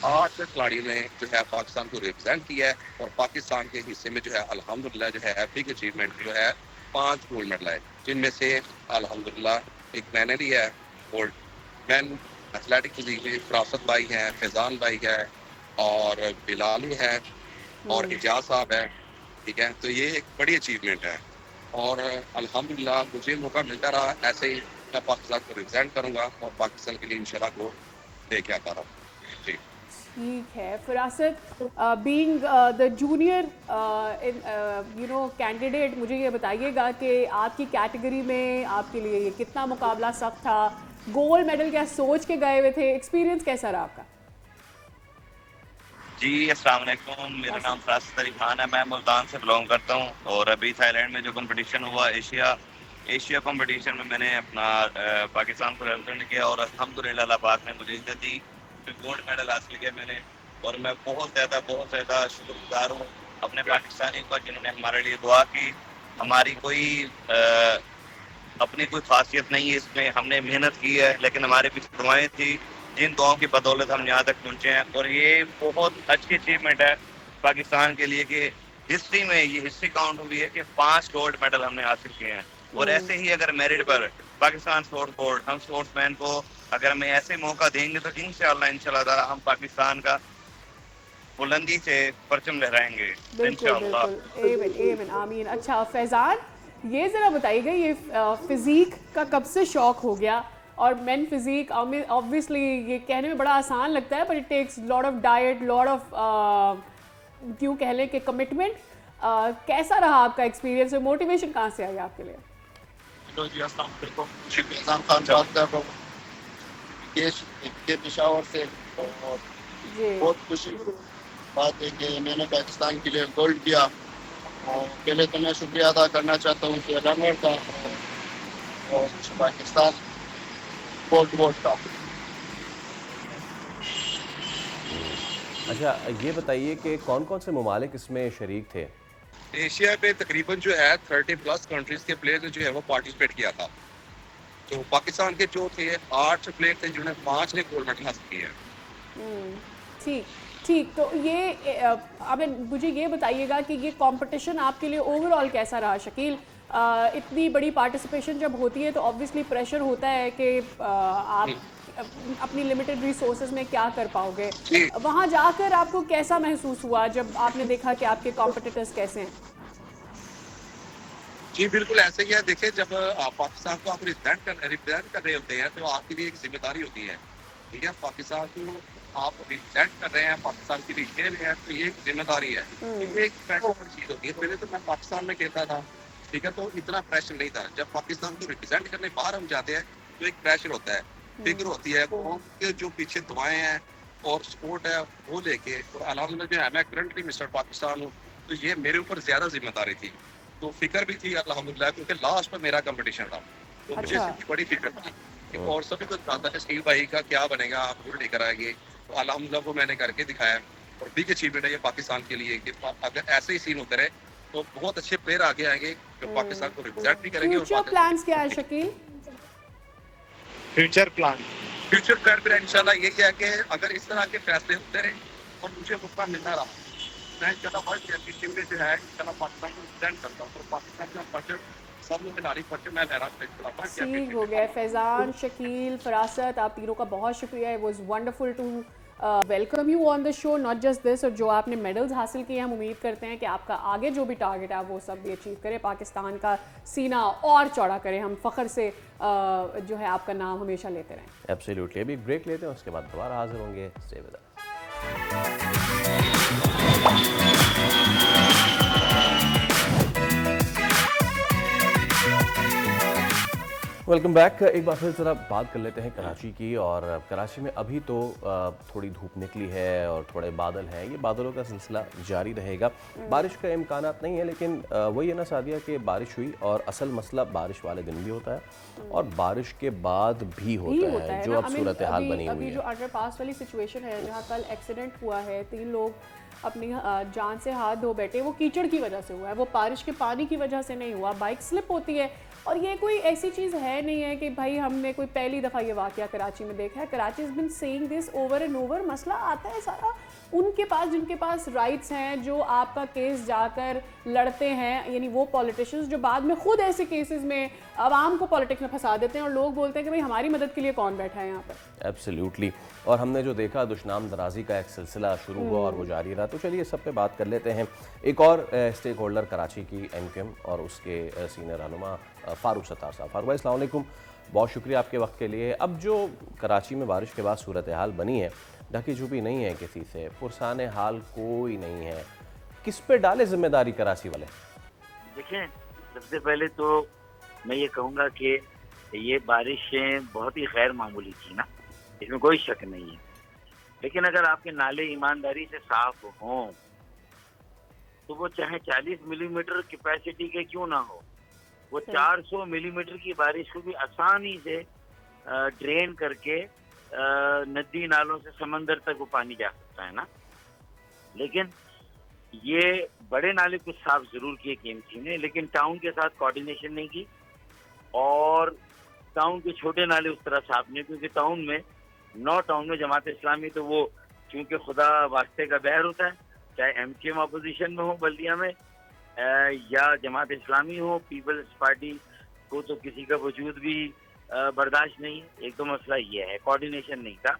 8 खिलाड़ियों ने जो है पाकिस्तान को रिप्रेजेंट किया है और पाकिस्तान के हिस्से में जो है अल्हम्दुलिल्लाह जो है बिग अचीवमेंट जो है 5 गोल्ड मेडल आए, जिनमें से अल्हम्दुलिल्लाह एक मैंने लिया है गोल्ड। मैन एथलेटिक फिजिक में फरासत भाई हैं, फैजान भाई है और बिलाल है और एजाज साहब है, ठीक है। तो ये एक बड़ी अचीवमेंट है और अल्हम्दुलिल्लाह मुझे मौका मिलता रहा, ऐसे ही मैं पाकिस्तान को रिप्रेजेंट करूँगा और पाकिस्तान के लिए इंशाल्लाह को लेके आता रहा। जी ठीक है Firasat, being the junior candidate, मुझे ये बताइएगा कि आपकी कैटेगरी में आपके लिए ये कितना मुकाबला सख्त था, गोल्ड मेडल क्या सोच के गए हुए थे, एक्सपीरियंस कैसा रहा आपका? जी अस्सलाम वालेकुम, मेरा नाम फरासत अली खान है, मैं मुल्तान से बिलोंग करता हूँ। और अभी थाईलैंड में जो कंपटीशन हुआ एशिया कंपटीशन में मैंने अपना पाकिस्तान को रिप्रेजेंट किया और अल्हम्दुलिल्लाह अल्लाह पाक ने मुझे इज्जत दी, गोल्ड मेडल हासिल किया मैंने। और मैं बहुत ज़्यादा शुक्रगुजार हूँ अपने पाकिस्तानी को जिन्होंने हमारे लिए दुआ की। हमारी कोई अपनी कोई खासियत नहीं है इसमें, हमने मेहनत की है, लेकिन हमारे पीछे दुआएं थी, जिन दुआओं की बदौलत हम यहाँ तक पहुँचे हैं। और ये बहुत अच्छी अचीवमेंट है पाकिस्तान के लिए कि हिस्ट्री में ये हिस्ट्री काउंट हुई है कि 5 गोल्ड मेडल हमने हासिल किए हैं। और ऐसे ही अगर मेरिट पर पाकिस्तान स्पोर्ट्स बोर्ड, हम स्पोर्ट्समैन को अगर हमें ऐसे मौका देंगे तो इंशाल्लाह हम पाकिस्तान का बुलंदी से परचम लहराएंगे बिल्कुल आमीन। अच्छा फैजान, ये ज़रा बताइएगा, ये फिज़ीक का कब से शौक हो गया? और मेन फिज़ीक ऑब्वियसली ये कहने में बड़ा आसान लगता है, पर it takes lot of diet, lot of क्यों कह लें कि कमिटमेंट। कैसा रहा आपका एक्सपीरियंस और मोटिवेशन कहाँ से आई आपके लिए? जी अस्सलाम वालेकुम, फैजान खान बात कर रहा हूँ पेशावर से। और बहुत खुशी बात है कि मैंने पाकिस्तान के लिए गोल्ड किया। और पहले तो मैं शुक्रिया अदा करना चाहता हूँ कि रनर का और पाकिस्तान गोल्ड का। अच्छा ये बताइए कि कौन कौन से ममालिक इसमें शरीक थे? एशिया पे तकरीबन जो है 30+ कंट्रीज के प्लेयर जो है वो पार्टिसिपेट किया था। तो पाकिस्तान के जो थे 8 प्लेयर थे जिन्होंने 5 ने गोल्ड मेडल हासिल किया। ठीक, तो ये अब मुझे ये बताइएगा कि ये कंपटीशन आपके लिए ओवरऑल कैसा रहा शकील? इतनी बड़ी पार्टिसिपेशन जब होती है तो ऑब्वियसली प्रेशर होता है कि आप अपनी लिमिटेड रिसोर्सेज में क्या कर पाओगे। वहाँ जाकर आपको कैसा महसूस हुआ जब आपने देखा कि आपके कॉम्पिटिटर्स कैसे हैं? जी बिल्कुल ऐसे ही है। देखिए जब आप पाकिस्तान को आप रिप्रेजेंट कर रहे होते हैं तो आपके लिए एक जिम्मेदारी होती है, ठीक है। पाकिस्तान को आप रिप्रेजेंट कर रहे हैं, पाकिस्तान के लिए खेल रहे हैं, तो ये एक जिम्मेदारी है, ये एक प्रेशर चीज होती है। पहले तो मैं पाकिस्तान में खेलता था, ठीक है, तो इतना प्रेशर नहीं था। जब पाकिस्तान को रिप्रेजेंट करने बाहर हम जाते हैं तो एक प्रेशर होता है, फिक्र होती है, उनके जो पीछे दुआएं हैं और सपोर्ट है वो लेके। और अल्हम्दुलिल्लाह मैं करंटली मिस्टर पाकिस्तान हूँ, तो ये मेरे ऊपर ज्यादा जिम्मेदारी थी, तो फिक्र भी थी अल्हम्दुलिल्लाह, क्योंकि लास्ट में मेरा कंपटीशन था, तो मुझे बड़ी फिक्र थी। और सभी को पता है स्टीव भाई का क्या बनेगा, आप गोल्ड लेकर आएंगे, तो अल्हम्दुलिल्लाह वो मैंने करके दिखाया। और बिग अचीवमेंट है ये पाकिस्तान के लिए कि अगर ऐसे ही सीन होते रहे तो बहुत अच्छे प्लेयर आगे आएंगे जो पाकिस्तान को रिप्रेजेंट भी करेंगे। फ्यूचर प्लान्स क्या है शकील? फ्यूचर प्लान मेरा इंशाल्लाह यही है कि अगर इस तरह के फैसले होते रहे और मुझे मौका मिलता रहा, मैं इंशाल्लाह वर्ल्ड चैंपियनशिप में जो है इंशाल्लाह पाकिस्तान को रिप्रेजेंट करता हूँ। तो पाकिस्तान का परचम सब लोग खिलाड़ी परचम मैं लहरा ठीक हो गया। फैजान, शकील, फरासत, आप तीनों का बहुत शुक्रिया। It was wonderful to welcome you on the show, not just this. और जो आपने मेडल्स हासिल किए, हम उम्मीद करते हैं कि आपका आगे जो भी टारगेट है वो सब भी अचीव करे, पाकिस्तान का सीना और चौड़ा करे, हम फ़ख्र से जो है आपका नाम हमेशा लेते रहें। एब्सोल्युटली। अभी ब्रेक लेते हैं, उसके बाद दोबारा हाजिर होंगे। Stay with us. Welcome back. एक बार फिर ज़रा बात कर लेते हैं कराची की। और कराची में अभी तो थोड़ी धूप निकली है और थोड़े बादल हैं, ये बादलों का सिलसिला जारी रहेगा। बारिश का इम्कानात नहीं है, लेकिन वही है ना सादिया कि बारिश हुई और असल मसला बारिश वाले दिन भी होता है और बारिश के बाद भी होता है जो अब सूरत हाल बनी हुई है। जो अंडरपास वाली सिचुएशन है जहाँ कल एक्सीडेंट हुआ है, 3 लोग अपनी जान से हाथ धो बैठे, वो कीचड़ की वजह से हुआ है, वो बारिश के पानी की वजह से नहीं हुआ। बाइक स्लिप होती है और ये कोई ऐसी चीज़ है नहीं है कि भाई हमने कोई पहली दफ़ा ये वाक़या कराची में देखा है। Karachi is been saying this over and over. मसला आता है सारा उनके पास जिनके पास राइट्स हैं, जो आपका केस जाकर लड़ते हैं, यानी वो पॉलिटिशियंस जो बाद में खुद ऐसे केसेस में आवाम को पॉलिटिक्स में फंसा देते हैं और लोग बोलते हैं कि भाई हमारी मदद के लिए कौन बैठा है यहाँ पर। एब्सोल्युटली। और हमने जो देखा दुश्मन दराजी का एक सिलसिला शुरू हुआ और वो जारी रहा। तो चलिए सब पे बात कर लेते हैं। एक और स्टेक होल्डर कराची की MQM और उसके सीनियर रहनुमा फ़ारूक सत्तार साहब। फ़ारूक भाई अस्सलाम वालेकुम, बहुत शुक्रिया आपके वक्त के लिए। अब जो कराची में बारिश के बाद सूरत हाल बनी है, ढकी छुपी नहीं है किसी से, पुरसाने हाल कोई नहीं है, किस पे डाले जिम्मेदारी कराची वाले? देखें, सबसे पहले तो मैं ये कहूँगा कि ये बारिशें बहुत ही गैर मामूली थी ना, इसमें कोई शक नहीं है। लेकिन अगर आपके नाले ईमानदारी से साफ हों तो वो चाहे 40 मिलीमीटर कैपेसिटी के क्यों ना हो, वो 400 मिलीमीटर की बारिश को भी आसानी से ड्रेन करके नदी नालों से समंदर तक वो पानी जा सकता है ना। लेकिन ये बड़े नाले कुछ साफ जरूर किए KMC ने, लेकिन टाउन के साथ कोऑर्डिनेशन नहीं की और टाउन के छोटे नाले उस तरह साफ नहीं, क्योंकि टाउन में 9 टाउन में जमात इस्लामी तो वो क्योंकि खुदा वास्ते का बहर होता है, चाहे MQM अपोजिशन में हो बल्दिया में या जमात इस्लामी हो, पीपल्स पार्टी को तो किसी का वजूद भी बर्दाश्त नहीं है। एक तो मसला ये है, कोऑर्डिनेशन नहीं था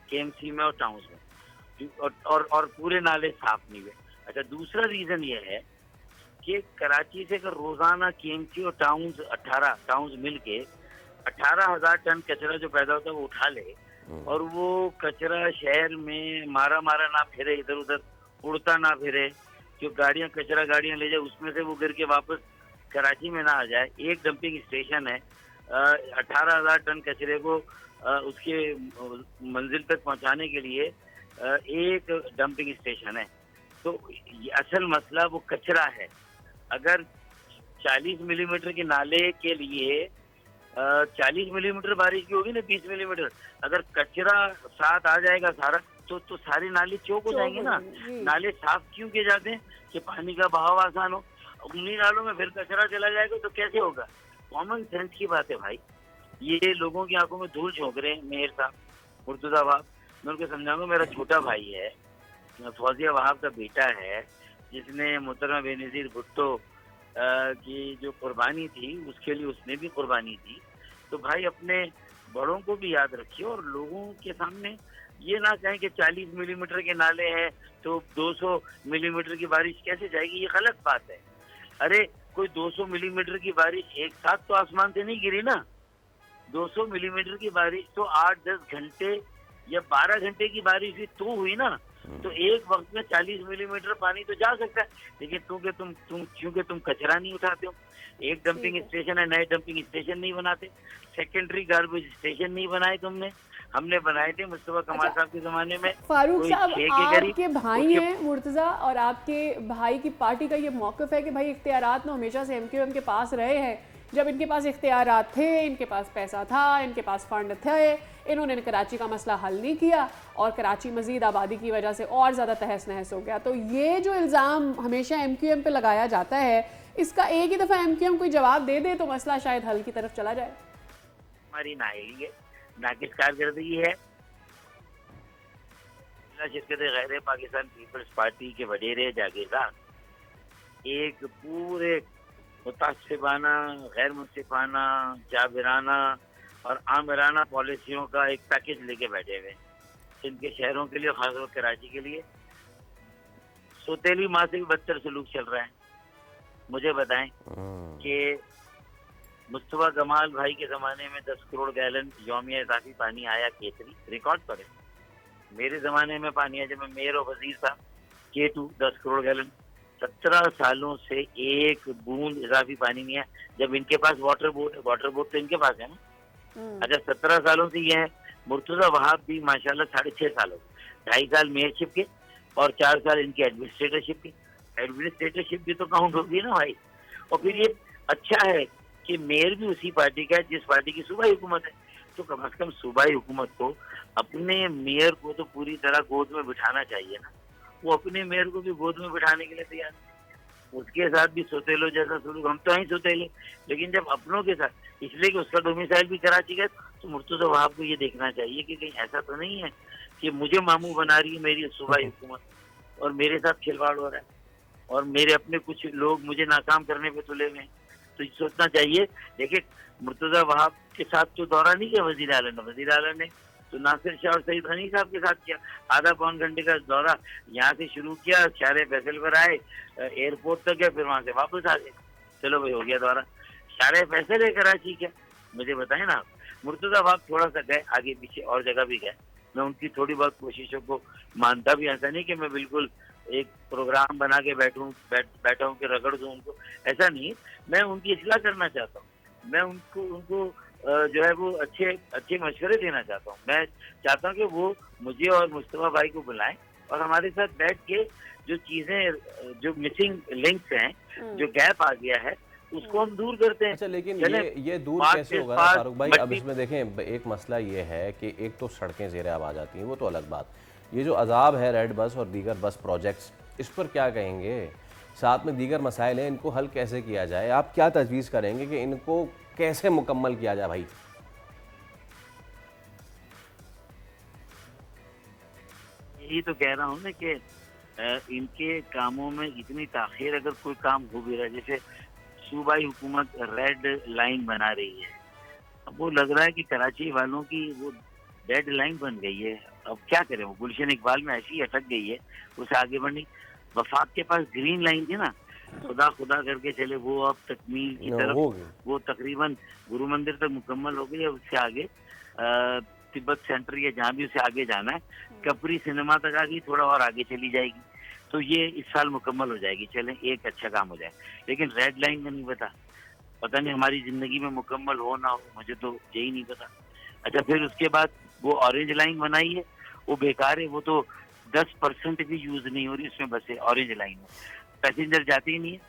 KMC में और टाउन्स में, और पूरे नाले साफ नहीं हुए। अच्छा, दूसरा रीज़न ये है कि कराची से अगर रोज़ाना KMC और टाउन्स 18 टाउन्स मिल के 18,000 टन कचरा जो पैदा होता है वो उठा ले और वो कचरा शहर में मारा ना फिरे, इधर उधर उड़ता ना फिरे, जो गाड़ियाँ कचरा गाड़ियाँ ले जाए उसमें से वो गिर के वापस कराची में ना आ जाए। एक डंपिंग स्टेशन है, 18,000 टन कचरे को उसके मंजिल तक पहुंचाने के लिए एक डंपिंग स्टेशन है। तो असल मसला वो कचरा है। अगर 40 मिलीमीटर के नाले के लिए 40 मिलीमीटर बारिश की होगी ना, 20 मिलीमीटर, अगर कचरा साथ आ जाएगा सारा तो सारे नाले चौक हो जाएंगे ना। नाले साफ क्यों किए जाते हैं कि पानी का बहाव आसान हो। उन्हीं नालों में फिर कचरा चला जाएगा तो कैसे होगा? कॉमन सेंस की बात है भाई। ये लोगों की आंखों में धूल झोंक रहे हैं। मेहर साहब, मुर्तजा वहाब, मैं उनको समझाऊंगा, मेरा छोटा भाई है, फौजिया वहाब का बेटा है, जिसने मोहतरमा बेनज़ीर भुट्टो की जो कुर्बानी थी उसके लिए उसने भी कुर्बानी दी। तो भाई अपने बड़ों को भी याद रखिए और लोगों के सामने ये ना कहें कि 40 मिलीमीटर के नाले हैं तो 200 मिलीमीटर की बारिश कैसे जाएगी, ये गलत बात है। अरे कोई 200 मिलीमीटर की बारिश एक साथ तो आसमान से नहीं गिरी ना। 200 मिलीमीटर की बारिश तो 8-10 घंटे या 12 घंटे की बारिश भी तो हुई ना। तो एक वक्त में 40 मिलीमीटर पानी तो जा सकता है, लेकिन क्योंकि तुम कचरा नहीं उठाते हो। एक डंपिंग स्टेशन है, नए डंपिंग स्टेशन नहीं बनाते, सेकेंडरी गार्बेज स्टेशन नहीं बनाए तुमने, हमने बनाए थे मुस्तफा कमाल साहब के जमाने में। फारूक साहब, आपके भाई हैं मुर्तज़ा और आपके भाई की पार्टी का ये मौक़िफ़ है कि भाई इख्तियारात ना हमेशा से MQM के पास रहे हैं। जब इनके पास इख्तियारात थे, इनके पास पैसा था, इनके पास फंड थे, इन्होंने कराची का मसला हल नहीं किया और कराची मज़ीद आबादी की वजह से और ज़्यादा तहस नहस हो गया। तो ये जो इल्ज़ाम हमेशा MQM पे लगाया जाता है, इसका एक ही दफ़ा MQM कोई जवाब दे दे तो मसला शायद हल की तरफ चला जाए। हमारी नाकिस कारकर्दगी है। शिरकत गैर पाकिस्तान पीपल्स पार्टी के वडेरे जागीरदार एक पूरे मुतासिबाना, गैर मुनसिफाना, जाबिराना और आमिराना पॉलिसियों का एक पैकेज लेके बैठे हुए सिंध के शहरों के लिए, खासतौर कराची के लिए। सौतेली माँ से भी बदतर सलूक चल रहा है। मुझे बताएं कि मुस्तफा कमाल भाई के ज़माने में 10 करोड़ गैलन यौमिया इजाफी पानी आया केसरी, रिकॉर्ड पर है। मेरे ज़माने में पानी आया जब मैं मेयर और वजीर था, K2 10 करोड़ गैलन। 17 सालों से एक बूंद इजाफी पानी नहीं है, जब इनके पास वाटर बोर्ड है। वाटर बोर्ड तो इनके पास है ना। अच्छा, 17 सालों से ये है। मुर्तजा वहाब भी माशाल्लाह 6.5 साल हो गए, 2.5 साल मेयरशिप के और 4 साल इनकी एडमिनिस्ट्रेटरशिप की। एडमिनिस्ट्रेटरशिप भी तो काउंट होगी ना भाई। और फिर ये अच्छा है कि मेयर भी उसी पार्टी का है जिस पार्टी की सूबाई हुकूमत है। तो कम से कम सूबाई हुकूमत को अपने मेयर को तो पूरी तरह गोद में बिठाना चाहिए ना। वो अपने मेयर को भी गोद में बिठाने के लिए तैयार है। उसके साथ भी सोतेलो जैसा सलूक, हम तो हैं सोतेले, लेकिन जब अपनों के साथ, इसलिए कि उसका डोमिसाइल भी कराची का, तो मुर्तज़ा वहाब को ये देखना चाहिए कि कहीं ऐसा तो नहीं है कि मुझे मामू बना रही है मेरी सूबाई हुकूमत और मेरे साथ खिलवाड़ हो रहा है और मेरे अपने कुछ लोग मुझे नाकाम करने पे तुले हुए हैं। तो ये सोचना चाहिए। देखिए, मुर्तज़ा वहाब के साथ तो दौरा नहीं किया वज़ीर आला ने, वज़ीर आला ने तो नासिर शाह और सईद गनी साहब के साथ किया, आधा पौन घंटे का दौरा यहाँ से शुरू किया, शारे फैसल पर आए, एयरपोर्ट तक गए, फिर वहाँ से वापस आ गए, चलो भाई हो गया दौरा। शारे फैसल है कराची क्या, मुझे बताएं ना आप। मुर्तज़ा वहाब थोड़ा सा गए आगे पीछे और जगह भी गए, मैं उनकी थोड़ी बहुत कोशिशों को मानता भी, ऐसा नहीं कि मैं बिल्कुल एक प्रोग्राम बना के बैठा हूँ कि रगड़ दूँ उनको, ऐसा नहीं। मैं उनकी इस्लाह करना चाहता हूँ, मैं उनको जो है वो अच्छे मशवरे देना चाहता हूँ। मैं चाहता हूँ कि वो मुझे और मुस्तफा भाई को बुलाएं और हमारे साथ बैठ के जो चीजें, जो मिसिंग लिंक्स हैं, जो गैप आ गया है, उसको हम दूर करते हैं। अच्छा, लेकिन ये दूर कैसे होगा ना फारूक भाई? अब इसमें देखें, एक मसला ये है कि एक तो सड़कें ज़ेरे आब आ जाती हैं, वो तो अलग बात। ये जो अजाब है रेड बस और दीगर बस प्रोजेक्ट्स, इस पर क्या कहेंगे? साथ में दीगर मसाइल हैं, इनको हल कैसे किया जाए? आप क्या तजवीज़ करेंगे कि इनको कैसे मुकम्मल किया जाए भाई? यही तो कह रहा हूँ ना कि इनके कामों में इतनी ताख़ीर, अगर कोई काम हो भी रहा है, जैसे सूबाई हुकूमत रेड लाइन बना रही है, अब वो लग रहा है कि कराची वालों की वो रेड लाइन बन गई है। अब क्या करें, वो गुलशन इकबाल में ऐसी अटक गई है, उसे आगे बढ़नी। वफाक के पास ग्रीन लाइन थी ना, खुदा करके चले, वो अब तकमील की तरफ, वो तकरीबन गुरु मंदिर तक मुकम्मल हो गई है। उससे आगे तिब्बत सेंटर या जहाँ भी उसे आगे जाना है, कपरी सिनेमा तक आ गई, थोड़ा और आगे चली जाएगी, तो ये इस साल मुकम्मल हो जाएगी। चलें, एक अच्छा काम हो जाए, लेकिन रेड लाइन का नहीं पता नहीं हमारी ज़िंदगी में मुकम्मल हो ना हो, मुझे तो यही नहीं पता। अच्छा, फिर उसके बाद वो ऑरेंज लाइन बनाई है, वो बेकार है, वो तो 10% भी यूज़ नहीं हो रही उसमें बसें, ऑरेंज लाइन में पैसेंजर जाते ही नहीं है।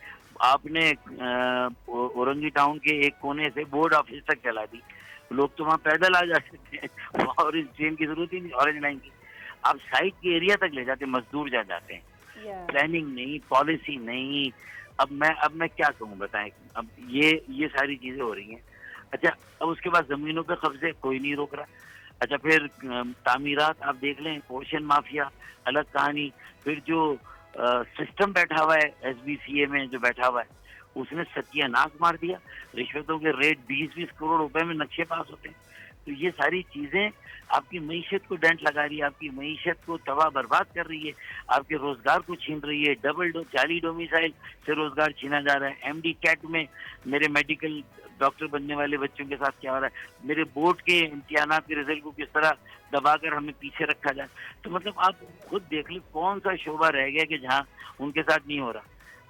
आपने औरंगी टाउन के एक कोने से बोर्ड ऑफिस तक चला दी, लोग तो वहाँ पैदल आ जा सकते हैं, ऑरेंज ट्रेन की जरूरत ही नहीं, ऑरेंज लाइन की। आप साइड के एरिया तक ले जाते, मजदूर जाते हैं, प्लानिंग नहीं, पॉलिसी नहीं। अब मैं क्या कहूँ बताएं। अब ये सारी चीजें हो रही हैं। अच्छा, अब उसके बाद जमीनों पे कब्जे कोई नहीं रोक रहा। अच्छा, फिर तामीरात आप देख लें, ओशन माफिया अलग कहानी। फिर जो सिस्टम बैठा हुआ है SBCA में, जो बैठा हुआ है, उसने सत्यानाश मार दिया। रिश्वतों के रेट 20-20 करोड़ रुपए में नक्शे पास होते हैं। तो ये सारी चीजें आपकी मईशत को डेंट लगा रही है, आपकी मईशत को तबाह बर्बाद कर रही है, आपके रोजगार को छीन रही है। जाली डोमिसाइल से रोजगार छीना जा रहा है। MD कैट में मेरे मेडिकल डॉक्टर बनने वाले बच्चों के साथ क्या हो रहा है, मेरे बोर्ड के इम्तिहानात के रिजल्ट को किस तरह दबाकर हमें पीछे रखा जाए। तो मतलब आप खुद देख लें कौन सा शोबा रह गया कि जहाँ उनके साथ नहीं हो रहा।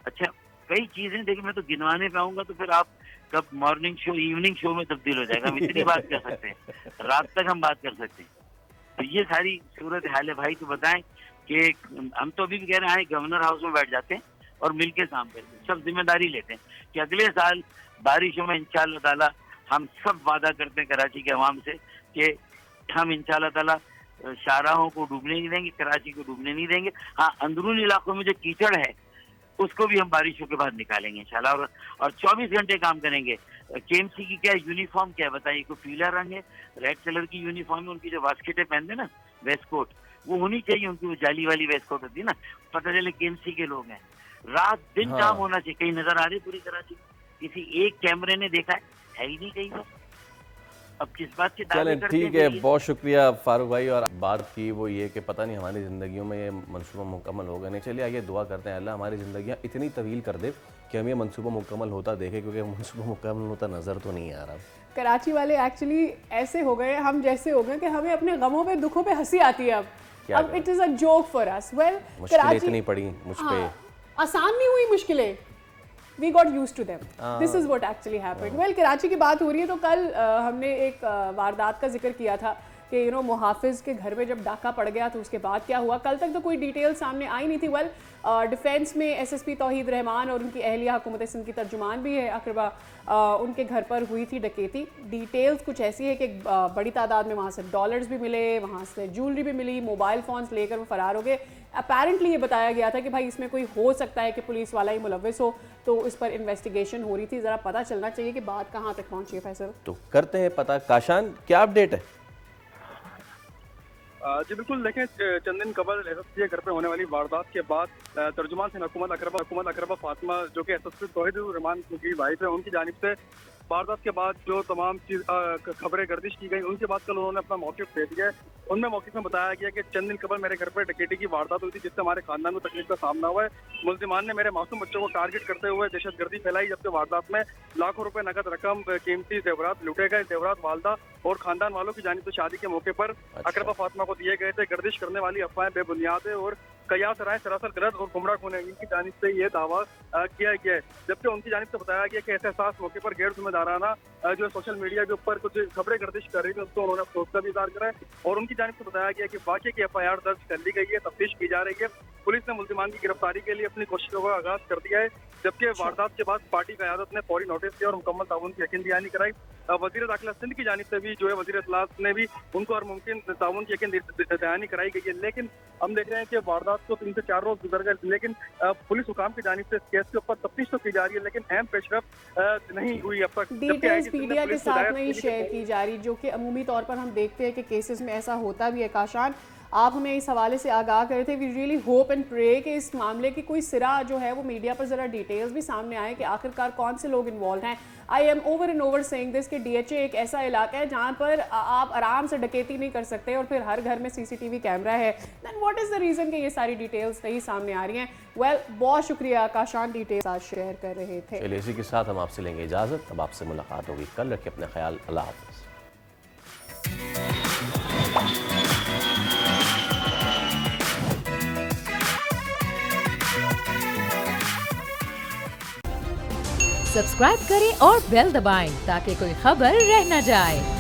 अच्छा, कई चीजें देखिए, मैं तो गिनवाने पे आऊंगा तो फिर आप कब मॉर्निंग शो इवनिंग शो में तब्दील हो जाएगा। हम इतनी बात कर सकते हैं, रात तक हम बात कर सकते हैं। तो ये सारी सूरत हाल है भाई। तो बताएं कि हम तो अभी भी कह रहे हैं गवर्नर हाउस में बैठ जाते हैं और मिलके काम करते हैं, सब जिम्मेदारी लेते हैं कि अगले साल बारिशों में इंशाअल्लाह ताला हम सब वादा करते हैं कराची के अवाम से कि हम इंशाअल्लाह ताला शाहराहों को डूबने नहीं देंगे, कराची को डूबने नहीं देंगे। हाँ, अंदरूनी इलाकों में जो कीचड़ है उसको भी हम बारिशों के बाद निकालेंगे इंशाल्लाह, और 24 घंटे काम करेंगे। KMC की क्या यूनिफॉर्म क्या है बताइए, कोई पीला रंग है, रेड कलर की यूनिफॉर्म है, उनकी जो वास्केटें पहनते ना वेस्ट कोट, वो होनी चाहिए उनकी, वो जाली वाली वेस्ट कोट होती है ना, पता चले KMC के लोग हैं। रात दिन काम होना चाहिए। कहीं नजर आ रही पूरी कराची, किसी एक कैमरे ने देखा है ही नहीं कहीं पर। अब किस बात की चलें, ठीक है, बहुत शुक्रिया फारूक भाई। और बात की वो ये कि पता नहीं हमारी ज़िंदगियों में ये मंसूबा मुकम्मल होगा नहीं। चलिए आइए दुआ करते हैं अल्लाह हमारी ज़िंदगियाँ इतनी तवील कर दे कि हम ये मंसूबा मुकम्मल होता देखें, क्योंकि मंसूबा मुकम्मल होता नज़र तो नहीं आ रहा। कराची वाले एक्चुअली ऐसे हो गए, हम जैसे हो गए कि हमें अपने गमों पे दुखों पे हंसी आती है अब it is a joke for us. Well, मुश्किलें इतनी पड़ी मुझ पे, आसान नहीं हुई मुश्किलें, we got used to them. This is what actually happened. Well, Karachi की बात हो रही है तो कल हमने एक वारदात का जिक्र किया था कि मुहाफिज के घर में जब डाका पड़ गया तो उसके बाद क्या हुआ। कल तक तो कोई डिटेल सामने आई नहीं थी। वेल डिफेंस में एसएसपी तौहीद रहमान और उनकी अहलिया हुकूमत सिंध की तर्जुमान भी है अकरबा, उनके घर पर हुई थी डकैती। डिटेल्स कुछ ऐसी है कि बड़ी तादाद में वहाँ से डॉलर्स भी मिले, वहाँ से ज्वेलरी भी मिली, मोबाइल फ़ोन्स लेकर वो फ़रार हो गए। अपेरेंटली ये बताया गया था कि भाई इसमें कोई हो सकता है कि पुलिस वाला ही मुलव्विस हो, तो इस पर इन्वेस्टिगेशन हो रही थी। ज़रा पता चलना चाहिए कि बात कहाँ तक पहुँची है। फैसल तो करते हैं पता। काशान, क्या अपडेट है? जी बिल्कुल, देखें चंद दिन कबल एसएसपी घर पे होने वाली वारदात के बाद तर्जुमान सिंध हुकूमत अकरबा फातिमा जो कि एसएसपी तौहीद रहमान की वाइफ है, उनकी जानिब से वारदात के बाद जो तमाम खबरें गर्दिश की गई, उनके बाद कल उन्होंने अपना मौक़िफ़ दे दिया है। उनमें मौक़िफ़ में बताया गया कि चंद दिन कबल मेरे घर पर डकैती की वारदात हुई थी जिससे हमारे खानदान में तकलीफ का सामना हुआ है। मुल्ज़िमान ने मेरे मासूम बच्चों को टारगेट करते हुए दहशतगर्दी फैलाई, जबकि वारदात में लाखों रुपए नकद रकम, कीमती जेवरात लूटे गए। जेवरात वालदा और खानदान वालों की जानिब से शादी के मौके पर अकरबा फातिमा को दिए गए थे। गर्दिश करने वाली अफवाहें बेबुनियाद है और कयास राय सरासर गलत और गुमराह कौन है, इनकी जानिब से ये दावा किया गया है। जबकि उनकी जानिब से बताया गया कि एहसास मौके पर गैर जिम्मेदाराना जो सोशल मीडिया के ऊपर कुछ खबरें गर्दिश कर रही थी, उसको उन्होंने अफसोस का भी इज़हार करा है। और उनकी जानिब से बताया गया कि वाक़े की FIR दर्ज कर ली गई है, तफ्तीश की जा रही है। पुलिस ने मुल्ज़िमान की गिरफ्तारी के लिए अपनी कोशिशों का आगाज कर दिया है। जबकि वारदात के बाद पार्टी क़यादत ने फौरी नोटिस दिया और मुकम्मल ताउन की यकीन दहानी कराई। वज़ीर दाखिला सिंध की जानिब से भी जो है वज़ीर इत्तलात ने भी उनको हर मुमकिन ताउन की यकीन दहानी कराई गई है। लेकिन हम देख रहे हैं कि वारदात को 3 से 4 रोज गुजर गए, लेकिन पुलिस हुकाम की जानिब से इस केस के ऊपर तफ्तीश तो की जा रही है, लेकिन अहम पेशरफ नहीं हुई अब तक। डिटेल्स मीडिया के साथ नहीं शेयर की जा रही, जो कि अमूमी तौर पर हम देखते हैं कि केसेस में ऐसा होता भी है। काशान, आप हमें इस हवाले से आगाह करे थे। We really hope and pray कि इस मामले की कोई सिरा जो है वो मीडिया पर ज़रा डिटेल्स भी सामने आए कि आखिरकार कौन से लोग इन्वॉल्व हैं। I am over and over saying this कि DHA एक ऐसा इलाका है जहाँ पर आप आराम से डकैती नहीं कर सकते और फिर हर घर में CCTV कैमरा है। Then what is the reason कि ये सारी डिटेल्स नहीं सामने आ रही हैं। वेल, बहुत शुक्रिया काशान, डिटेल्स आज शेयर कर रहे थे। चलिए, इसी के साथ हम आपसे लेंगे इजाज़त। अब आपसे मुलाकात होगी कल। रखिए अपना ख्याल। अल्लाह हाफ़िज़। सब्सक्राइब करें और बेल दबाएं ताकि कोई खबर रह न जाए।